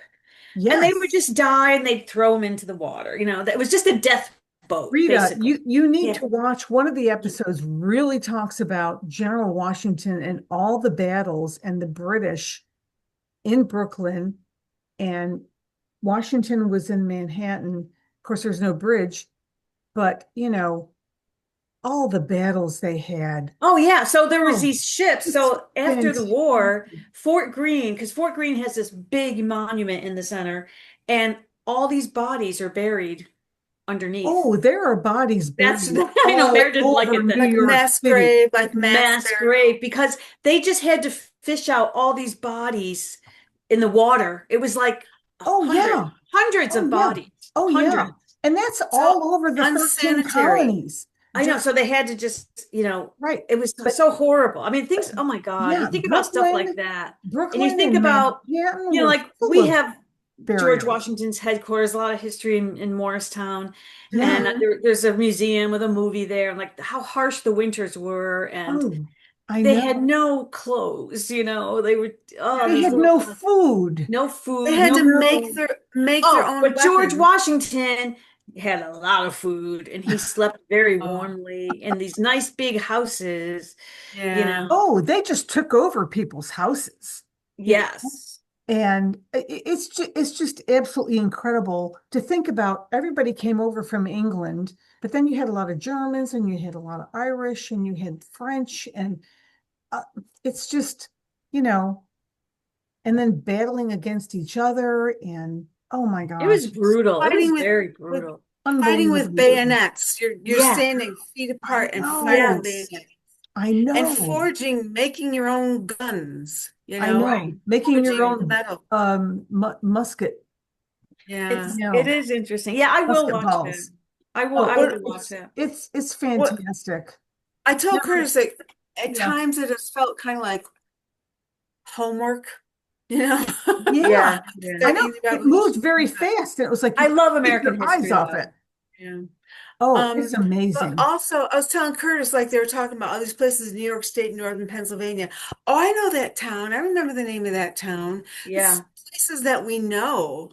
A: and they would
B: yes.
A: just die and they'd throw them into the water. That was just a death boat,
B: Rita,
A: basically.
B: you need
A: Yeah.
B: to watch one of the episodes really talks about General Washington and all the battles and the British in Brooklyn, and Washington was in Manhattan. Of course, there's no bridge, but all the battles they had.
A: Oh yeah, so there was
B: Oh,
A: these ships.
B: it's
A: So after the
B: fantastic.
A: war, Fort Greene, because Fort Greene has this big monument in the center, and all these bodies are buried underneath.
B: Oh, there are bodies
A: That's
B: buried
A: I know
B: all
A: Mary didn't like
B: over
A: it
B: New
A: that
C: Like
B: York
C: mass
B: City.
C: grave, like mass
A: mass grave
C: burial.
A: because they just had to fish out all these bodies in the water. It was like
B: Oh, yeah.
A: hundreds
B: Oh,
A: of
B: yeah.
A: bodies,
B: Oh, yeah.
A: hundreds.
B: And that's
C: So
B: all over the 13
C: unsanitary.
B: colonies.
A: I know.
B: Just
A: So they had to just,
B: right.
A: it was
B: But
A: so horrible. I mean, things, oh my God, you
B: yeah,
A: think about stuff like that, and you
B: Brooklyn
A: think
B: and
A: about,
B: Manhattan were
A: like
B: full
A: we
B: of
A: have George
B: burial.
A: Washington's headquarters, a lot of history in Morristown,
B: Yeah.
A: and
C: Hmm.
A: there's a museum with a movie there, and like how harsh the winters were, and
B: Oh, I
A: they had
B: know.
A: no clothes, they were, oh,
B: They
A: these
B: had
A: little,
B: no food.
A: no
C: They
A: food,
C: had
A: no
C: to make
A: clothes.
C: their
A: Oh,
C: own
A: but George
C: weapons.
A: Washington had a lot of food and he slept very
C: Oh,
A: warmly in these nice big houses, you
C: yeah.
A: know.
B: Oh, they just took over people's houses. You know?
A: Yes.
B: And it's just absolutely incredible to think about. Everybody came over from England, but then you had a lot of Germans and you had a lot of Irish and you had French and uh, it's just, you know, and then battling against each other and oh my
A: It was
B: gosh, it's
A: brutal. It was
C: Fighting
A: very
C: with
A: brutal.
C: fighting with
B: unbelievably good.
C: bayonets. You're
A: Yeah.
C: standing feet
B: I
C: apart and fighting with
B: know.
A: Yes.
C: bayonets
B: I
C: and
B: know.
C: forging, making your own guns,
B: I know. Making your
C: forging
B: own
C: metal.
B: musket,
C: Yeah.
A: It
B: know,
A: is interesting. Yeah, I will
B: musket
A: watch that.
B: balls.
A: I
B: Oh,
A: will watch
B: it's
A: that.
B: it's
C: What
B: fantastic.
C: I told
B: Now,
C: Curtis that at
B: yeah.
C: times it has felt kind of like homework, you know,
B: Yeah,
A: Yeah, yeah.
B: I know.
C: studying the
B: It moved
C: revolution.
B: very fast, and it was like you
A: I
B: couldn't
A: love
B: take your
A: American
B: eyes
A: history
B: off it.
A: though.
C: Yeah.
B: Oh, it's
C: Um, but
B: amazing.
C: also I was telling Curtis, like they were talking about all these places in New York State, northern Pennsylvania. Oh, I know that town. I remember the name of that town. It's
A: Yeah.
C: places that we know,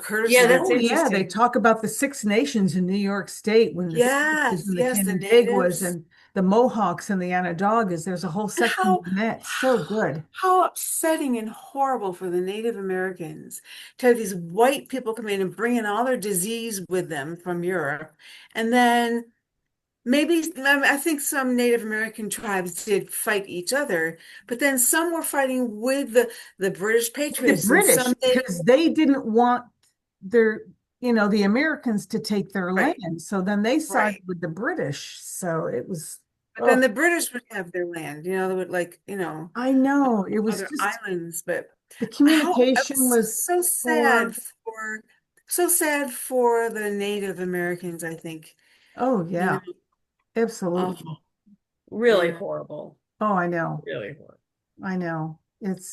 C: Curtis
A: Yeah,
C: has
A: that's
B: Oh,
C: been.
B: yeah, they
A: interesting.
B: talk about the Six Nations in New York State when the Squaws
C: Yes,
B: and the
C: yes, the
B: Canandaiguas
C: natives.
B: and the Mohawks and the Onondagas. There's a whole
C: And
B: section on that. So good.
C: how upsetting and horrible for the Native Americans to have these white people come in and bring in all their disease with them from Europe. And then maybe I think some Native American tribes did fight each other, but then some were fighting with the British
B: The
C: patriots and
B: British,
C: some Native,
B: because they didn't want their, the Americans to take their
C: right,
B: land. So then they sided
C: right.
B: with the British. So it was,
C: But then
B: oh,
C: the British would have their land, they would like,
B: I know. It was
C: other
B: just
C: islands, but
B: the
C: how it
B: communication
C: was
B: was poor.
C: so sad for the Native Americans, I think.
B: Oh,
C: You know,
B: yeah, absolutely.
C: awful.
A: Really
C: Yeah.
A: horrible.
B: Oh, I know.
A: Really horrible.
B: I know.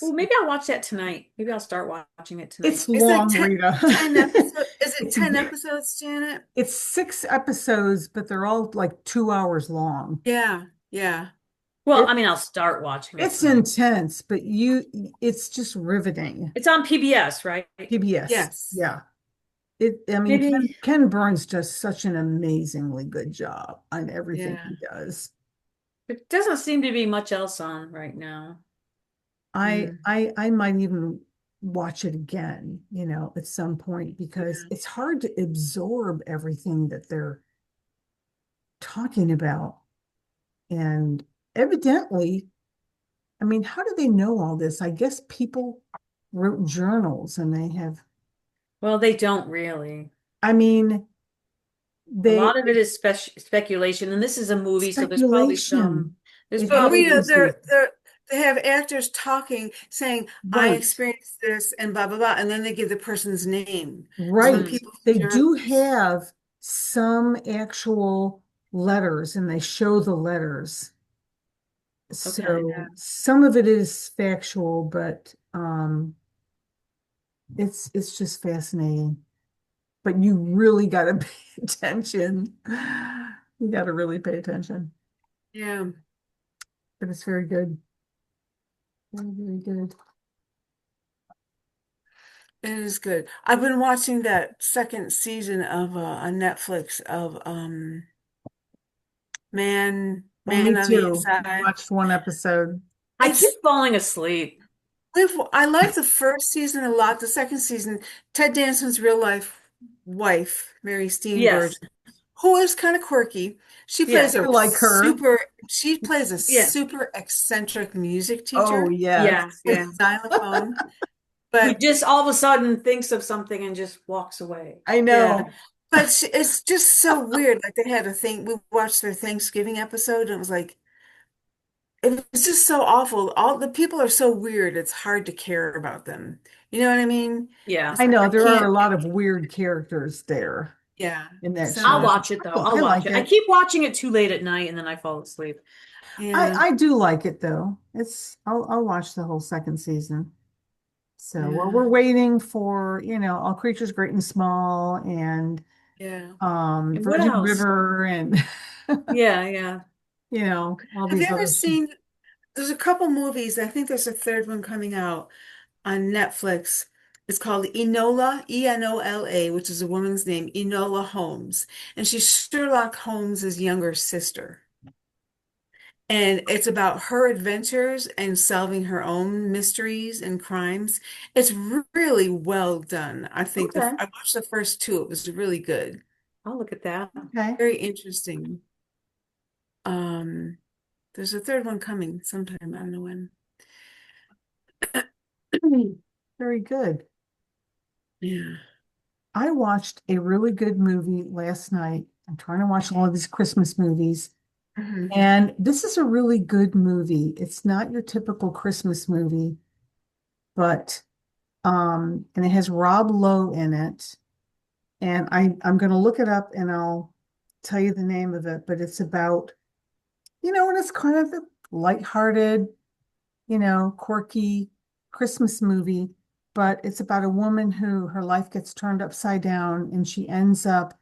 A: Well, maybe I'll watch that tonight. Maybe I'll start watching it tonight.
B: It's long, Rita.
C: 10 episodes? Is it
B: It's
C: 10 episodes, Janet?
B: it's 6 episodes, but they're all like 2 hours long.
C: Yeah, yeah.
A: Well,
B: It
A: I mean, I'll start watching it
B: it's
A: tonight.
B: intense, but it's just riveting.
A: It's on PBS, right?
B: PBS.
C: Yes.
B: Yeah. I mean,
A: Maybe.
B: Ken Burns does such an amazingly good job on everything
C: Yeah.
B: he does.
A: It doesn't seem to be much else on right now.
C: Mm.
B: I might even watch it again, at some point because
C: Yeah.
B: it's hard to absorb everything that they're talking about. And evidently, I mean, how do they know all this? I guess people wrote journals and they have,
A: Well, they don't really.
B: I mean,
A: A
B: they
A: lot of it is speculation, and this is a movie, so
B: speculation.
A: there's
B: It
C: Oh,
B: has
A: probably,
B: to be.
C: they have actors talking, saying, I
B: Right,
C: experienced this and blah, blah, blah. And then they give the person's name. So the
A: mm,
B: right.
C: people
B: They do
C: journals.
B: have some actual letters and they show the letters.
A: okay.
B: So some of it is factual, but it's just fascinating. But you really got to pay attention. You got to really pay attention.
C: Yeah,
B: But it's very good. Very, very good.
C: it is good. I've been watching that second season of on Netflix of
B: Well, me
C: Man on the
B: too.
C: Inside.
B: Watched one episode.
A: I keep
C: It's
A: falling asleep.
C: I like the first season a lot. The second season, Ted Danson's real life wife, Mary Steenburgen,
A: Yes.
C: who is kind of quirky. She plays
A: Yes.
B: I
C: a
B: like her.
A: Yeah.
C: super eccentric music
B: Oh,
C: teacher
B: yes.
A: Yeah. Yeah.
C: xylophone.
A: Who
C: But
A: just all of a sudden thinks of something and just walks away.
B: I
C: yeah,
B: know.
C: it's just so weird. Like they had a thing, we watched their Thanksgiving episode, and it was like, it was just so awful. All the people are so weird, it's hard to care about them. You know what I mean?
A: Yeah.
C: It's
B: I
C: like,
B: know
C: I
B: there are a
C: can't,
B: lot of weird characters there
C: yeah.
B: in that
A: I'll
B: show.
C: So,
A: watch it though. I'll
B: I
A: watch
B: like
A: it. I
B: it.
A: keep watching it too late at night and then I fall asleep.
C: yeah,
B: I do like it though. I'll watch the whole second season. So well,
C: yeah,
B: we're waiting for, All Creatures Great and Small and
C: yeah.
A: And what
B: Virgin
A: else?
B: River and
A: Yeah, yeah.
B: all
C: Have you
B: these
C: ever
B: other
C: seen, there's a couple movies, I think there's a third one coming out on Netflix. It's called Enola, Enola, which is a woman's name, Enola Holmes. And she's Sherlock Holmes's younger sister. And it's about her adventures and solving her own mysteries and crimes. It's really well done. I think
A: Okay.
C: I watched the first two. It was really good.
A: I'll look at that.
B: Okay.
C: Very interesting. Um, there's a third one coming sometime. I don't know when.
B: Very good.
C: Yeah.
B: I watched a really good movie last night. I'm trying to watch all of these Christmas movies.
C: Mhm.
B: And this is a really good movie. It's not your typical Christmas movie, but and it has Rob Lowe in it. And I'm gonna look it up and I'll tell you the name of it, but it's about, and it's kind of a lighthearted, quirky Christmas movie, but it's about a woman who her life gets turned upside down and she ends up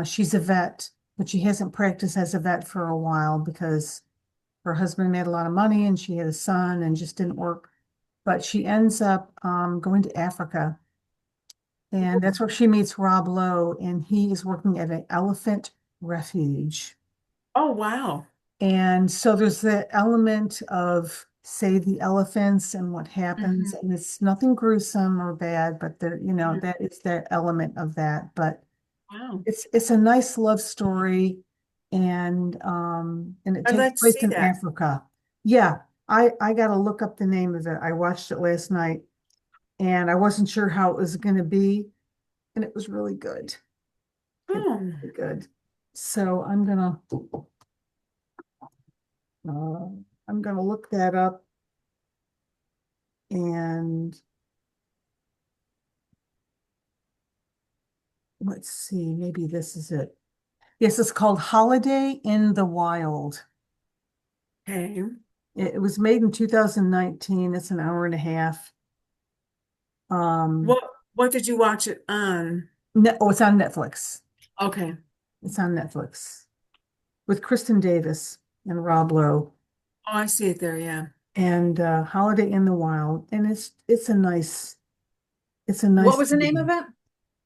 B: she's a vet, but she hasn't practiced as a vet for a while because her husband made a lot of money and she had a son and just didn't work. But she ends up going to Africa, and that's where she meets Rob Lowe, and he is working at an elephant refuge.
C: Oh, wow.
B: And so there's the element of save the elephants and what happens,
C: Mhm.
B: and it's nothing gruesome or bad, but there,
C: Mhm.
B: that is that element of that. But
C: Wow.
B: it's a nice love story, and it
C: I'd
B: takes
C: like to
B: place
C: see
B: in
C: that.
B: Africa. Yeah, I got to look up the name of it. I watched it last night, and I wasn't sure how it was going to be, and it was really good. It was
C: Oh,
B: really good. So uh, I'm gonna look that up, and let's see, maybe this is it. Yes, it's called Holiday in the Wild.
C: okay.
B: It was made in 2019. It's an hour and a half. Um,
C: What what did you watch it on?
B: oh, it's on Netflix.
C: Okay.
B: It's on Netflix with Kristen Davis and Rob Lowe.
C: Oh, I see it there. Yeah.
B: and Holiday in the Wild, and it's a
A: What
B: nice
A: was the name of
B: movie.
A: it?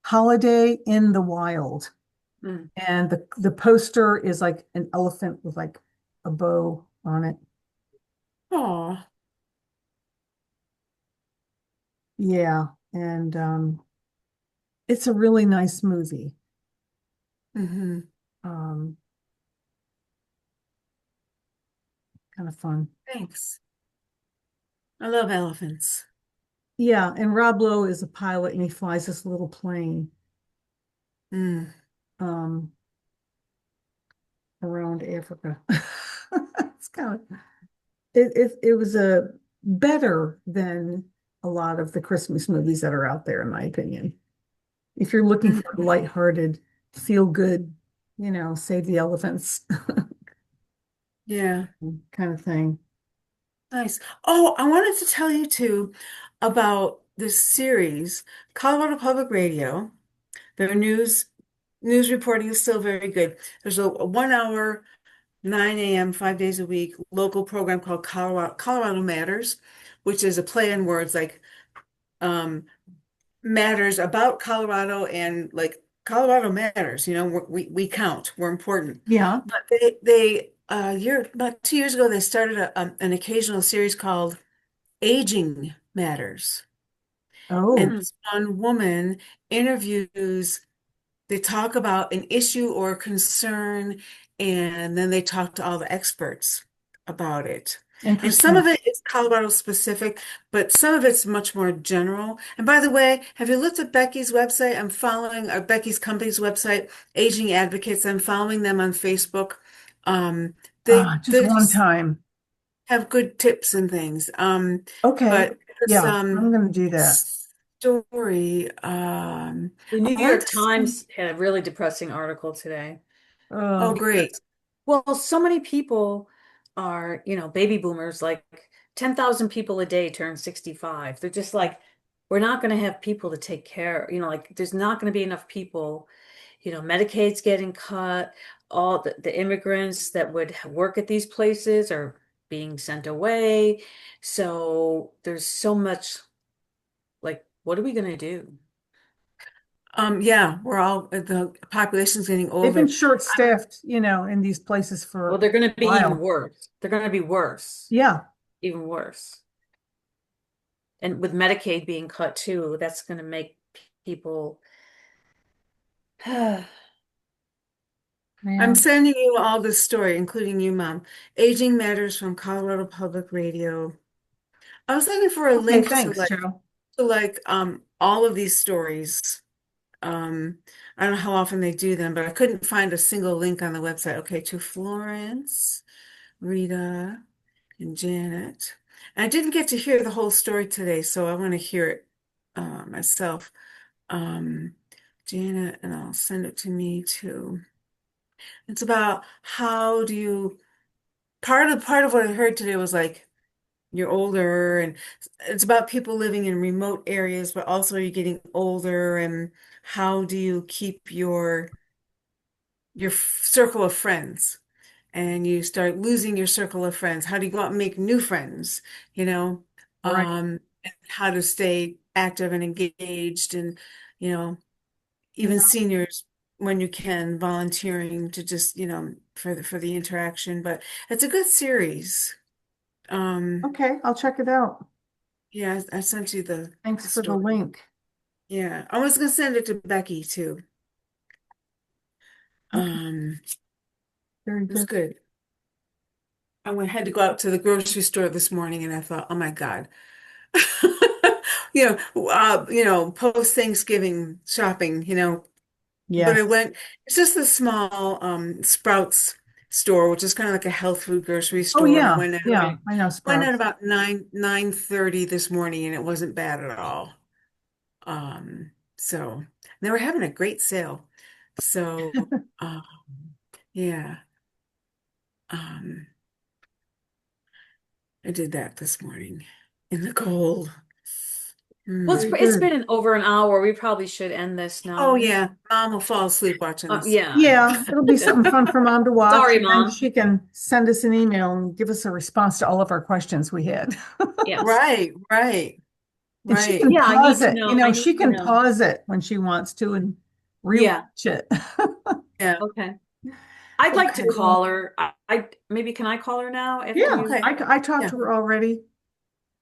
B: Holiday in the Wild,
A: Mm.
B: and the poster is like an elephant with like a bow on it.
C: Oh.
B: Yeah, and it's a really nice movie.
C: Hmm.
B: Um, kind of fun.
C: Thanks. I love elephants.
B: Yeah, and Rob Lowe is a pilot and he flies this little plane
C: Mm.
B: um around Africa. It's kind of it was a better than a lot of the Christmas movies that are out there, in my opinion. If you're looking for a
C: Mhm.
B: lighthearted, feel good, save the elephants
C: Yeah.
B: kind of thing.
C: Nice. Oh, I wanted to tell you too about this series, Colorado Public Radio. Their news reporting is still very good. There's a 1 hour, 9 a.m., 5 days a week local program called Colorado Matters, which is a play on words like um, matters about Colorado and like Colorado matters. We count. We're important.
B: Yeah.
C: But they year about 2 years ago they started an occasional series called Aging Matters. And
B: Oh,
A: Mm.
C: this one woman interviews, they talk about an issue or concern, and then they talk to all the experts about it. And some
B: interesting.
C: of it is Colorado specific, but some of it's much more general. And by the way, have you looked at Becky's website? I'm following Becky's company's website, Aging Advocates. I'm following them on Facebook. Um, they
B: Just
C: they
B: one
C: just
B: time.
C: have good tips and things.
B: Okay.
C: But this
B: Yeah, I'm gonna do that.
C: story,
A: The New
C: I wanted
A: York
C: to send,
A: Times had a really depressing article today
C: oh,
B: Oh,
C: great.
A: because, well, so many people are, baby boomers, like 10,000 people a day turn 65. They're just like, we're not going to have people to take care, like there's not going to be enough people. Medicaid's getting cut. All the immigrants that would work at these places are being sent away. So there's so much, like, what are we going to do?
C: Yeah, the population's getting
B: they've been
C: older.
B: short-staffed, in these places for
A: Well,
B: a
A: they're going to be even
B: while.
A: worse. They're going to be worse,
B: Yeah.
A: even worse. And with Medicaid being cut too, that's going to make people.
C: I'm
B: Yeah.
C: sending you all this story, including you, Mom. Aging Matters from Colorado Public Radio. I was looking for a
B: Okay,
C: link to
B: thanks, Joe.
C: all of these stories. Um, I don't know how often they do them, but I couldn't find a single link on the website. Okay, to Florence, Rita, and Janet. And I didn't get to hear the whole story today, so I want to hear it myself. Um, Janet, and I'll send it to me too. It's about how do you part of what I heard today was like you're older and it's about people living in remote areas, but also you're getting older and how do you keep your circle of friends? And you start losing your circle of friends. How do you go out and make new friends? You know,
B: Right.
C: and how to stay active and engaged, and you know, even
B: Yeah.
C: seniors when you can, volunteering to just for the interaction. But it's a good series. Um,
B: Okay, I'll check it out.
C: yeah, I sent you
B: Thanks
C: the
B: for the
C: story.
B: link.
C: Yeah, I was gonna send it to Becky too.
B: Okay,
C: Um,
B: very
C: it was
B: good.
C: good. Had to go out to the grocery store this morning, and I thought, oh my God. Post Thanksgiving shopping, but I
B: Yes.
C: went, it's just a small Sprouts store, which is kind of like a health food grocery
B: Oh,
C: store. And I
B: yeah. Yeah, I know
C: went at
B: Sprouts.
C: about 9:30 this morning, and it wasn't bad at all. So they were having a great sale. So um, yeah, um, I did that this morning in the cold.
A: Well,
C: Hmm.
B: Very
A: it's
B: good.
A: been over an hour. We probably should end this
C: Oh
A: now.
C: yeah, Mom will fall asleep watching this.
A: Yeah.
B: Yeah, it'll be something fun for mom to watch,
A: Sorry,
B: and then
A: Mom.
B: she can send us an email and give us a response to all of our questions we had.
A: Yes.
C: Right, right,
B: And she
C: right.
B: can
A: Yeah, I need
B: pause
A: to
B: it,
A: know. I need
B: she
A: to
B: can
A: know.
B: pause it when she wants to and
A: Yeah.
B: rewatch it.
C: Yeah.
A: Okay. I'd like to
B: Okay,
A: call
B: well,
A: her. Maybe can I call her now after
B: yeah,
A: you?
C: Okay.
B: I talked
C: Yeah.
B: to her already.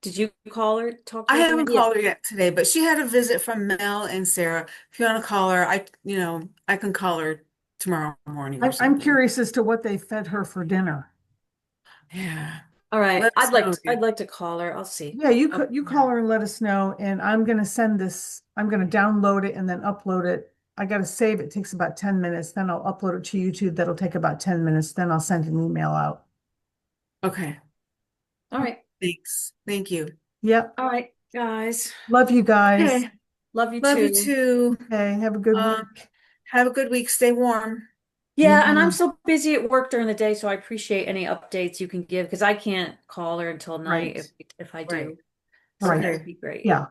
A: Did you call her? Talk to
C: I
A: her today?
C: haven't
A: Yeah.
C: called her yet today, but she had a visit from Mel and Sarah. If you want to call her, I can call her tomorrow morning or
B: I'm
C: something.
B: curious as to what they fed her for dinner.
C: Yeah.
A: All right.
C: Let us know.
A: I'd like to call her. I'll see.
B: Yeah,
A: Oh,
B: you call her and let us know, and I'm gonna download it and then upload it. I gotta save it. It takes about 10 minutes, then I'll upload it to YouTube. That'll take about 10 minutes, then I'll send an email out.
C: Okay.
A: all right.
C: Thanks. Thank you.
B: Yep.
A: All right, guys.
B: Love you guys.
C: Okay.
A: Love you
C: Love you
A: too.
C: too.
B: Okay, have a good
C: Um,
B: week.
C: have a good week. Stay warm.
A: Yeah, and I'm
B: Yeah,
A: so busy at work during the day, so I appreciate any updates you can give because I can't call her until night
B: right,
A: if I
C: Right.
A: do. So
B: right.
A: that would
C: Okay.
A: be great.
B: Yeah,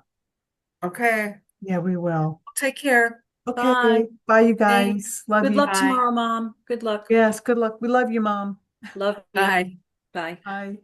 C: Okay.
B: yeah, we will.
C: Take care.
A: Bye.
B: Okay, bye, you
C: Thanks.
B: guys. Love
A: Good
B: you.
A: luck
C: Bye.
A: tomorrow, Mom. Good luck.
B: Yes, good luck. We love you, Mom.
A: Love you.
C: Bye.
A: Bye.
B: Bye.